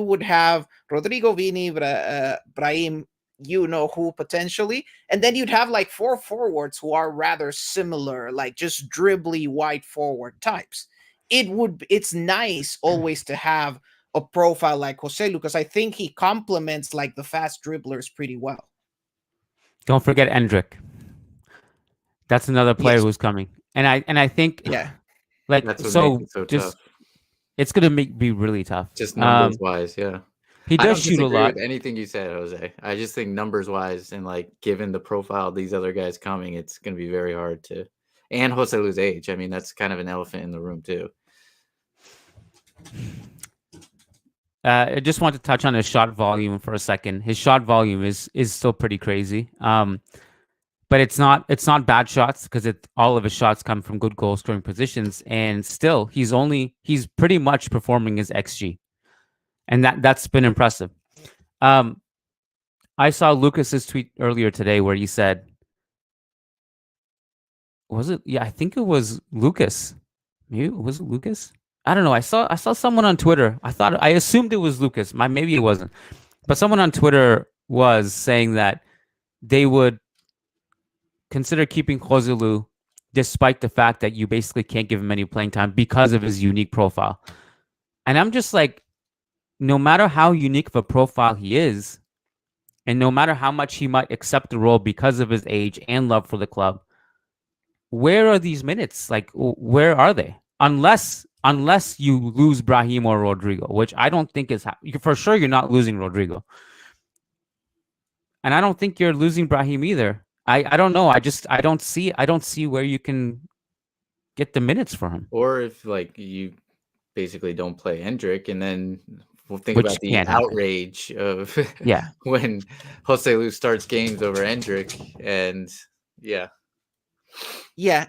would have Rodrigo, Vini, Brahim, who potentially, and then you'd have like 4 forwards who are rather similar, like just dribbly wide forward types. It's nice always to have a profile like Joselu, because I think he complements like the fast dribblers pretty well. Don't forget Endrick. That's another player who's coming. And I think like, that's what so makes it so just tough. It's gonna be really tough. Just numbers wise, yeah. He does shoot a lot. With anything you said, Jose. I just think numbers wise, and like given the profile of these other guys coming, it's gonna be very hard to. And Joselu's age. I mean, that's kind of an elephant in the room too. I just want to touch on his shot volume for a second. His shot volume is still pretty crazy. But it's not bad shots, because all of his shots come from good goal scoring positions, and still he's pretty much performing his XG, and that's been impressive. I saw Lucas's tweet earlier today where he said, was it? Yeah, I think it was Lucas. Maybe was it Lucas? I don't know. I saw someone on Twitter. I assumed it was Lucas. Maybe it wasn't, but someone on Twitter was saying that they would consider keeping Joselu despite the fact that you basically can't give him any playing time because of his unique profile. And I'm just like, no matter how unique of a profile he is, and no matter how much he might accept the role because of his age and love for the club, where are these minutes? Like, where are they? Unless you lose Brahim or Rodrigo, which I don't think is for sure. You're not losing Rodrigo, and I don't think you're losing Brahim either. I don't know. I don't see where you can get the minutes for him. Or if like you basically don't play Endrick, and then we'll think about the outrage of when Joselu starts games over Endrick, and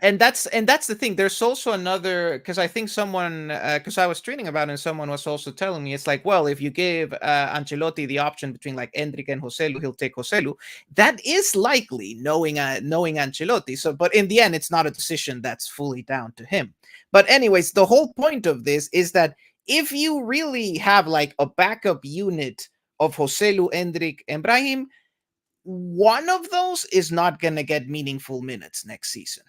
and that's the thing. There's also another, because I think someone, because I was tweeting about it, and someone was also telling me, it's like, well, if you give Ancelotti the option between like Endrick and Joselu, he'll take Joselu. That is likely, knowing Ancelotti. So, but in the end, it's not a decision that's fully down to him. But anyways, the whole point of this is that if you really have like a backup unit of Joselu, Endrick, and Brahim, one of those is not going to get meaningful minutes next season.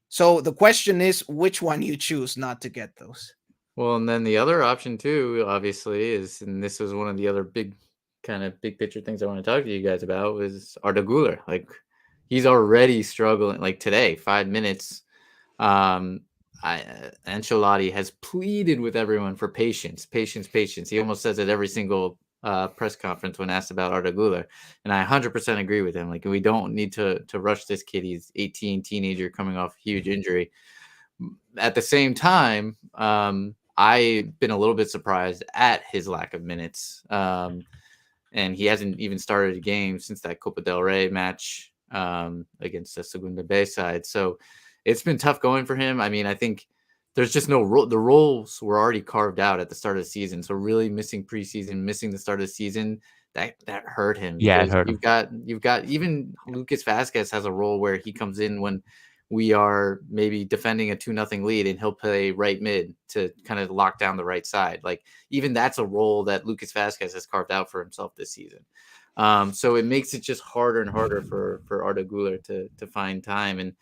So the question is which one you choose not to get those. Well, and then the other option too, obviously, is, and this was one of the other big picture things I want to talk to you guys about, was Arda Güler. Like, he's already struggling. Like today, 5 minutes. Ancelotti has pleaded with everyone for patience. He almost says it every single press conference when asked about Arda Güler, and I 100% agree with him. Like, we don't need to rush this kid. He's 18, teenager coming off a huge injury. At the same time, I've been a little bit surprised at his lack of minutes, and he hasn't even started a game since that Copa del Rey match against the Segunda B side. So it's been tough going for him. I mean, I think there's just no role. The roles were already carved out at the start of the season. So really missing preseason, missing the start of the season, that hurt him. Yeah, it hurt him. You've got even Lucas Vázquez has a role where he comes in when we are maybe defending a 2-0 lead, and he'll play right mid to kind of lock down the right side. Like, even that's a role that Lucas Vázquez has carved out for himself this season. So it makes it just harder and harder for Arda Güler to find time. And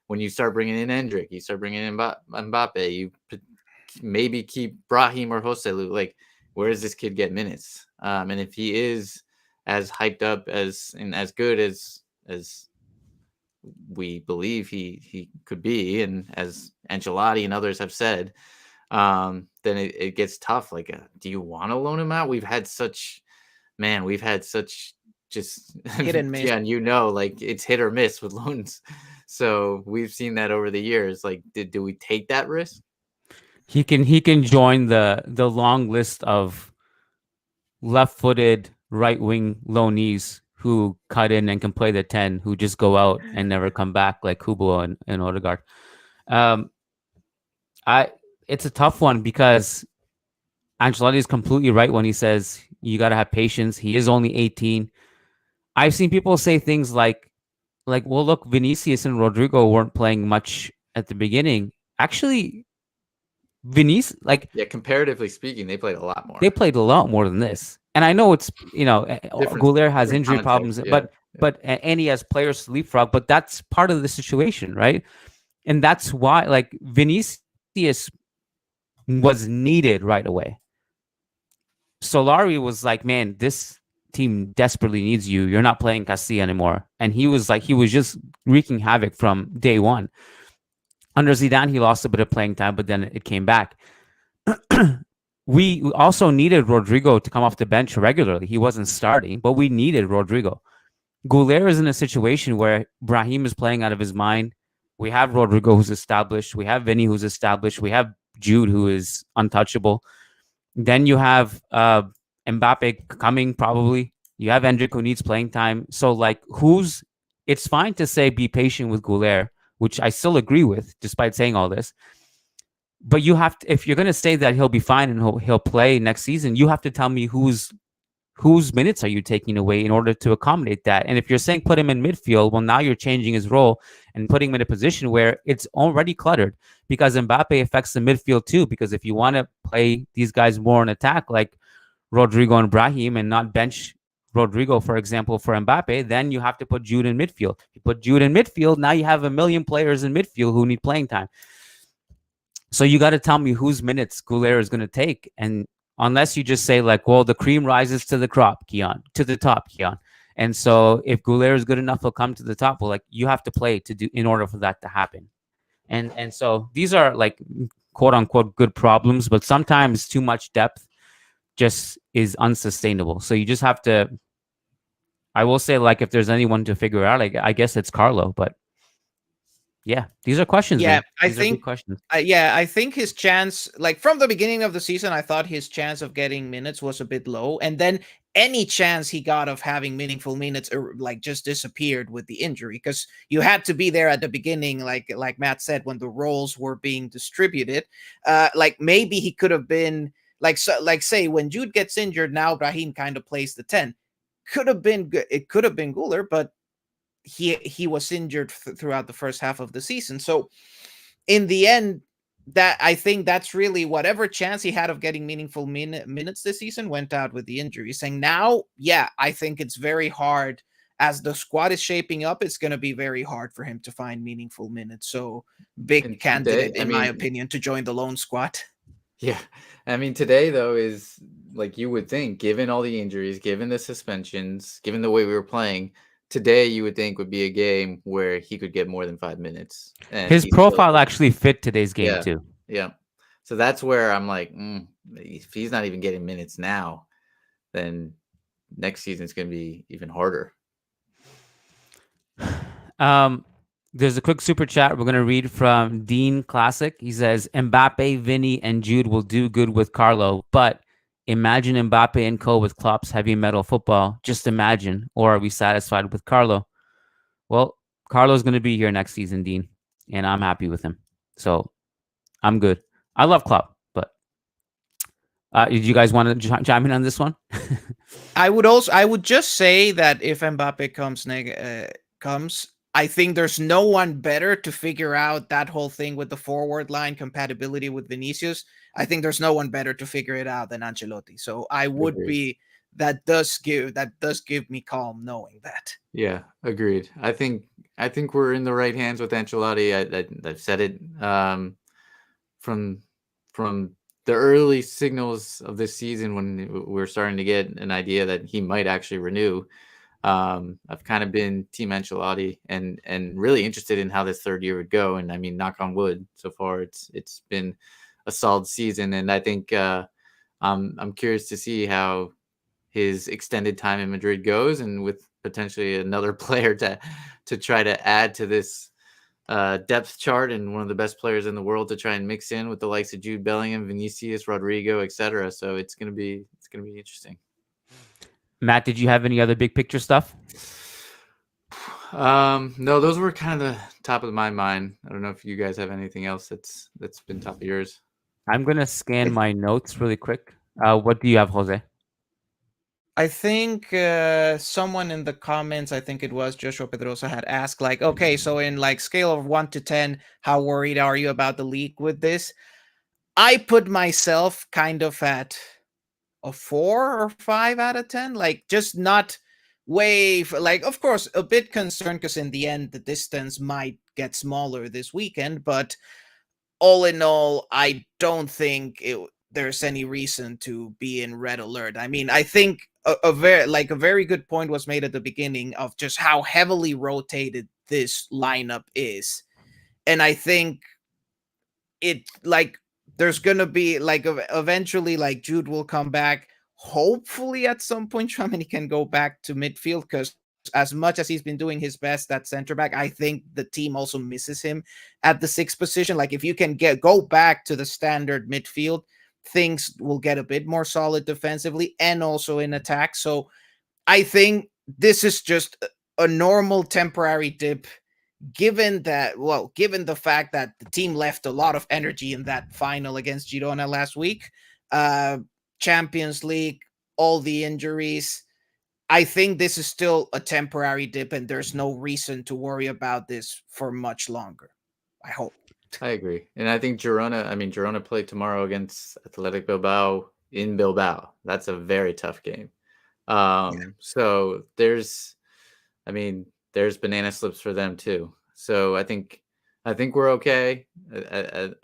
when you start bringing in Endrick, you start bringing in Mbappe, you maybe keep Brahim or Joselu. Like, where does this kid get minutes? And if he is as hyped up and as good as we believe he could be, and as Ancelotti and others have said, then it gets tough. Like, do you want to loan him out? We've had such just Hit and miss. yeah, and like it's hit or miss with loans. So we've seen that over the years. Like, do we take that risk? He can join the long list of left-footed right wing loanees who cut in and can play the 10, who just go out and never come back, like Kubo and Odegaard. It's a tough one because Ancelotti is completely right when he says you got to have patience. He is only 18. I've seen people say things like, well, look, Vinicius and Rodrigo weren't playing much at the beginning. Actually, Vinicius, comparatively speaking, they played a lot more. They played a lot more than this. And I know it's, Güler has injury problems, but and he has players to leapfrog, but that's part of the situation, right? And that's why, like, Vinicius was needed right away. Solari was like, man, this team desperately needs you. You're not playing Castilla anymore. And he was just wreaking havoc from day one. Under Zidane, he lost a bit of playing time, but then it came back. We also needed Rodrigo to come off the bench regularly. He wasn't starting, but we needed Rodrigo. Güler is in a situation where Brahim is playing out of his mind. We have Rodrigo, who's established. We have Vinny, who's established. We have Jude, who is untouchable. Then you have Mbappe coming, probably. You have Endrick, who needs playing time. So, like, it's fine to say be patient with Güler, which I still agree with, despite saying all this. But you have to, if you're going to say that he'll be fine and he'll play next season, you have to tell me whose minutes are you taking away in order to accommodate that. And if you're saying put him in midfield, well, now you're changing his role and putting him in a position where it's already cluttered, because Mbappe affects the midfield too. Because if you want to play these guys more in attack, like Rodrigo and Brahim, and not bench Rodrigo, for example, for Mbappe, then you have to put Jude in midfield. You put Jude in midfield, now you have a million players in midfield who need playing time. So you got to tell me whose minutes Güler is going to take. And unless you just say, like, well, the cream rises to the top, Kiyan. And so if Güler is good enough, he'll come to the top. Well, like, you have to play in order for that to happen. And so these are, like, quote unquote good problems, but sometimes too much depth just is unsustainable. So you just have to, I will say, like, if there's anyone to figure out, like, I guess it's Carlo, but yeah, these are questions. Yeah, man. I think questions. I think his chance, like, from the beginning of the season, I thought his chance of getting minutes was a bit low, and then any chance he got of having meaningful minutes, like, just disappeared with the injury, because you had to be there at the beginning, like Matt said, when the roles were being distributed. Like, maybe he could have been say when Jude gets injured, now Brahim kind of plays the 10. Could have been good. It could have been Güler, but he was injured throughout the first half of the season. So in the end, that I think that's really whatever chance he had of getting meaningful minutes this season went out with the injury. Saying now, yeah, I think it's very hard as the squad is shaping up. It's going to be very hard for him to find meaningful minutes. So big candidate, in my opinion, to join the loan squad. Yeah. I mean, today, though, is, like, you would think, given all the injuries, given the suspensions, given the way we were playing, today you would think would be a game where he could get more than 5 minutes. And his profile actually fit today's game too. Yeah. So that's where I'm like, if he's not even getting minutes now, then next season is going to be even harder. There's a quick super chat we're going to read from Dean Classic. He says, Mbappe, Vinny, and Jude will do good with Carlo, but imagine Mbappe and co with Klopp's heavy metal football. Just imagine. Or are we satisfied with Carlo? Well, Carlo's going to be here next season, Dean, and I'm happy with him. So I'm good. I love Klopp, but did you guys want to chime in on this one? I would just say that if Mbappe comes, I think there's no one better to figure out that whole thing with the forward line compatibility with Vinicius. I think there's no one better to figure it out than Ancelotti. So I would be, that does give me calm knowing that. Yeah, agreed. I think we're in the right hands with Ancelotti. I've said it from the early signals of this season when we're starting to get an idea that he might actually renew. I've kind of been Team Ancelotti and really interested in how this third year would go. And I mean, knock on wood, so far it's been a solid season, and I think I'm curious to see how his extended time in Madrid goes, and with potentially another player to try to add to this depth chart, and one of the best players in the world to try and mix in with the likes of Jude Bellingham, Vinicius, Rodrigo, etc. So it's gonna be interesting. Matt, did you have any other big picture stuff? No, those were kind of the top of my mind. I don't know if you guys have anything else that's been top of yours. I'm gonna scan my notes really quick. What do you have, Jose? I think someone in the comments, I think it was Joshua Pedrosa, had asked, like, okay, so in like scale of 1 to 10, how worried are you about the league with this? I put myself kind of at a 4 or 5 out of 10, like just not like, of course, a bit concerned because in the end, the distance might get smaller this weekend, but all in all, I don't think there's any reason to be in red alert. I mean, I think a very good point was made at the beginning of just how heavily rotated this lineup is. And I think there's going to be eventually Jude will come back. Hopefully at some point Tchouameni can go back to midfield, because as much as he's been doing his best at center back, I think the team also misses him at the 6th position. Like if you can go back to the standard midfield, things will get a bit more solid defensively and also in attack. So I think this is just a normal temporary dip, given the fact that the team left a lot of energy in that final against Girona last week, Champions League, all the injuries. I think this is still a temporary dip, and there's no reason to worry about this for much longer, I hope. I agree. And I think Girona play tomorrow against Athletic Bilbao in Bilbao. That's a very tough game. So there's banana slips for them too. So I think we're okay.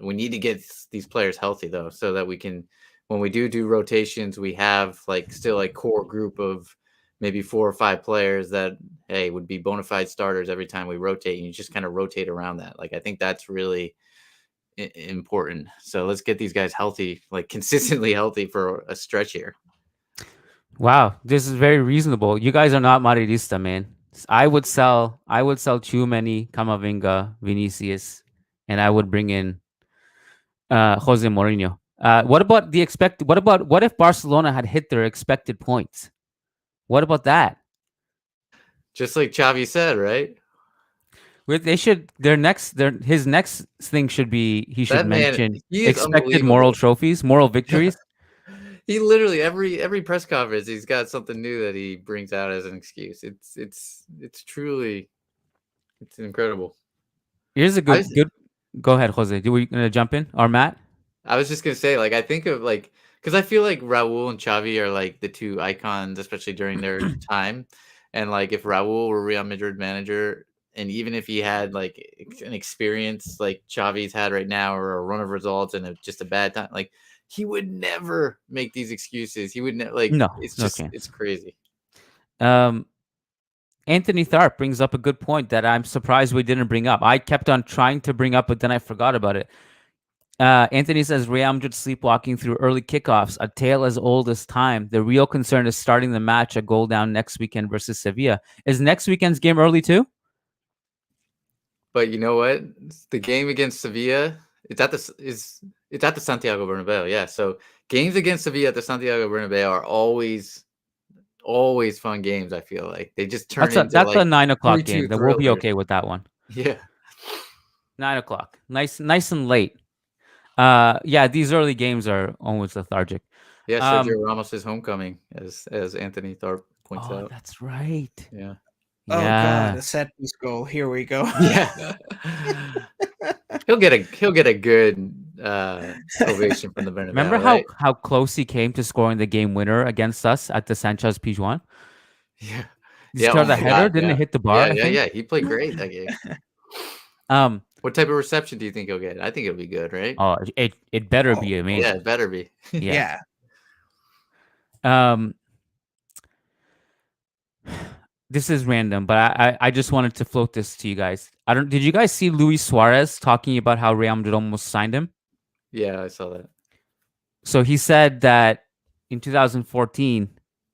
We need to get these players healthy though, so that we can, when we do rotations, we have still a core group of maybe 4 or 5 players that would be bona fide starters every time we rotate, and you just kind of rotate around that. I think that's really important. So let's get these guys healthy, consistently healthy for a stretch here. Wow, this is very reasonable. You guys are not Madridista, man. I would sell Tchouameni, Camavinga, Vinicius, and I would bring in Jose Mourinho. What if Barcelona had hit their expected points? What about that? Just like Xavi said, right? His next thing should be, he should mention expected moral trophies, moral victories. He literally every press conference, he's got something new that he brings out as an excuse. It's truly, it's incredible. Here's a good. Go ahead, Jose. Do we gonna jump in, or Matt? I was just gonna say, I think of because I feel like Raul and Xavi are the 2 icons, especially during their time. And if Raul were Real Madrid manager, and even if he had an experience like Xavi's had right now, or a run of results and just a bad time, he would never make these excuses. He would no. It's just it's crazy. Anthony Tharp brings up a good point that I'm surprised we didn't bring up. I kept on trying to bring up, but then I forgot about it. Anthony says Real Madrid sleepwalking through early kickoffs, a tale as old as time. The real concern is starting the match a goal down next weekend versus Sevilla. Is next weekend's game early too? But you know what? The game against Sevilla, it's at the Santiago Bernabeu. Yeah, so games against Sevilla at the Santiago Bernabeu are always fun games. I feel like they just turn into that's a 9:00 game. Then we'll be okay with that one. Yeah, 9:00, nice and late. Yeah, these early games are always lethargic. Yeah, Sergio Ramos' homecoming, as Anthony Tharp points out. That's right. Yeah. Oh God, a set piece goal. Here we go. Yeah. he'll get a good ovation from the Bernabeu. Remember how close he came to scoring the game winner against us at the Sanchez Pizjuan? Yeah. He scored the header, didn't it hit the bar? Yeah. He played great that game. What type of reception do you think he'll get? I think it'll be good, right? Oh, it better be amazing. Yeah, it better be. Yeah. this is random, but I just wanted to float this to you guys. Did you guys see Luis Suarez talking about how Real Madrid almost signed him? Yeah, I saw that. So he said that in 2014,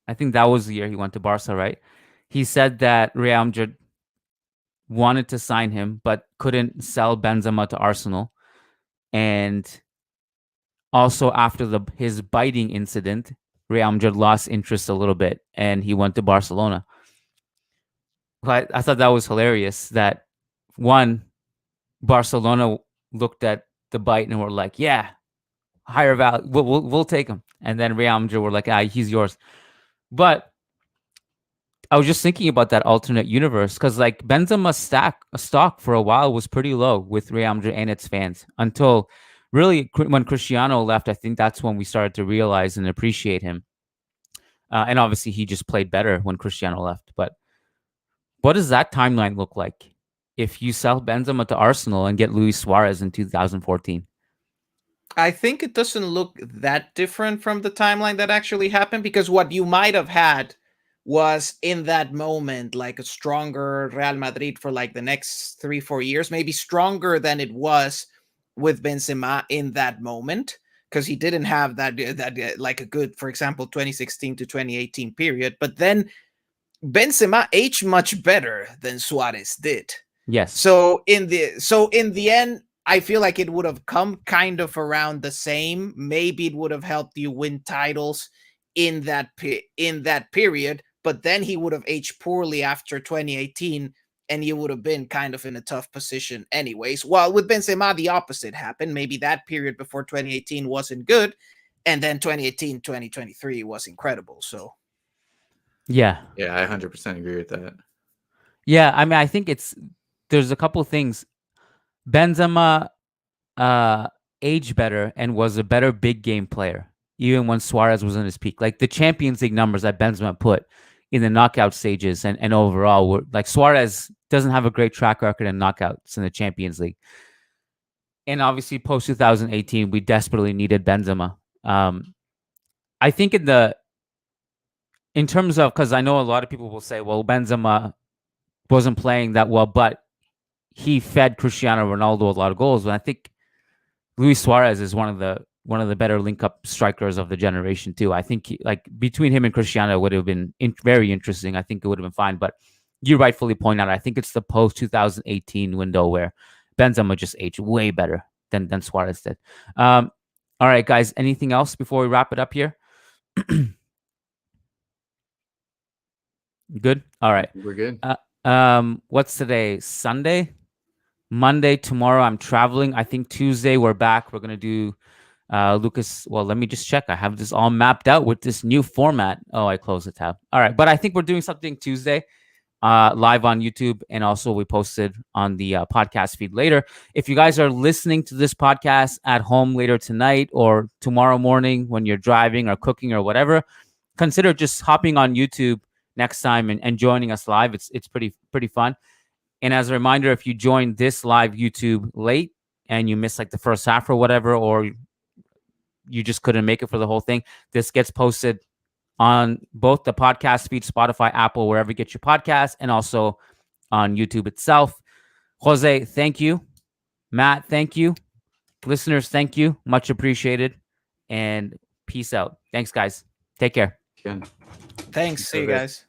I think that was the year he went to Barca, right? He said that Real Madrid wanted to sign him, but couldn't sell Benzema to Arsenal. And also after his biting incident, Real Madrid lost interest a little bit, and he went to Barcelona. But I thought that was hilarious that one, Barcelona looked at the bite and were like, yeah, higher value, we'll take him. And then Real Madrid were like, he's yours. But I was just thinking about that alternate universe because like Benzema's stock for a while was pretty low with Real Madrid and its fans until really when Cristiano left. I think that's when we started to realize and appreciate him. And obviously he just played better when Cristiano left. But what does that timeline look like if you sell Benzema to Arsenal and get Luis Suarez in 2014? I think it doesn't look that different from the timeline that actually happened, because what you might have had was in that moment like a stronger Real Madrid for like the next 3-4 years, maybe stronger than it was with Benzema in that moment, because he didn't have that like a good, for example, 2016 to 2018 period. But then Benzema aged much better than Suarez did. Yes. So in the end, I feel like it would have come kind of around the same. Maybe it would have helped you win titles in that period, but then he would have aged poorly after 2018, and you would have been kind of in a tough position anyways. While with Benzema, the opposite happened. Maybe that period before 2018 wasn't good, and then 2018, 2023 was incredible. So yeah, I 100% agree with that. Yeah, I mean, I think there's a couple things. Benzema aged better and was a better big game player, even when Suarez was in his peak. Like the Champions League numbers that Benzema put in the knockout stages and overall were like Suarez doesn't have a great track record in knockouts in the Champions League. And obviously post 2018, we desperately needed Benzema. I think in terms of, because I know a lot of people will say, well, Benzema wasn't playing that well, but he fed Cristiano Ronaldo a lot of goals. And I think Luis Suarez is one of the better link-up strikers of the generation too. I think like between him and Cristiano would have been very interesting. I think it would have been fine. But you rightfully point out, I think it's the post 2018 window where Benzema just aged way better than Suarez did. All right, guys. Anything else before we wrap it up here? Good. All right. We're good. What's today? Sunday? Monday, tomorrow I'm traveling. I think Tuesday we're back. We're gonna do Lucas. Well, let me just check. I have this all mapped out with this new format. Oh, I closed the tab. All right, but I think we're doing something Tuesday, live on YouTube, and also we posted on the podcast feed later. If you guys are listening to this podcast at home later tonight or tomorrow morning when you're driving or cooking or whatever, consider just hopping on YouTube next time and joining us live. It's pretty fun. And as a reminder, if you join this live YouTube late and you miss like the first half or whatever, or you just couldn't make it for the whole thing, this gets posted on both the podcast feed, Spotify, Apple, wherever you get your podcast, and also on YouTube itself. Jose, thank you. Matt, thank you. Listeners, thank you. Much appreciated. And peace out. Thanks, guys. Take care. Yeah. thanks. See you guys.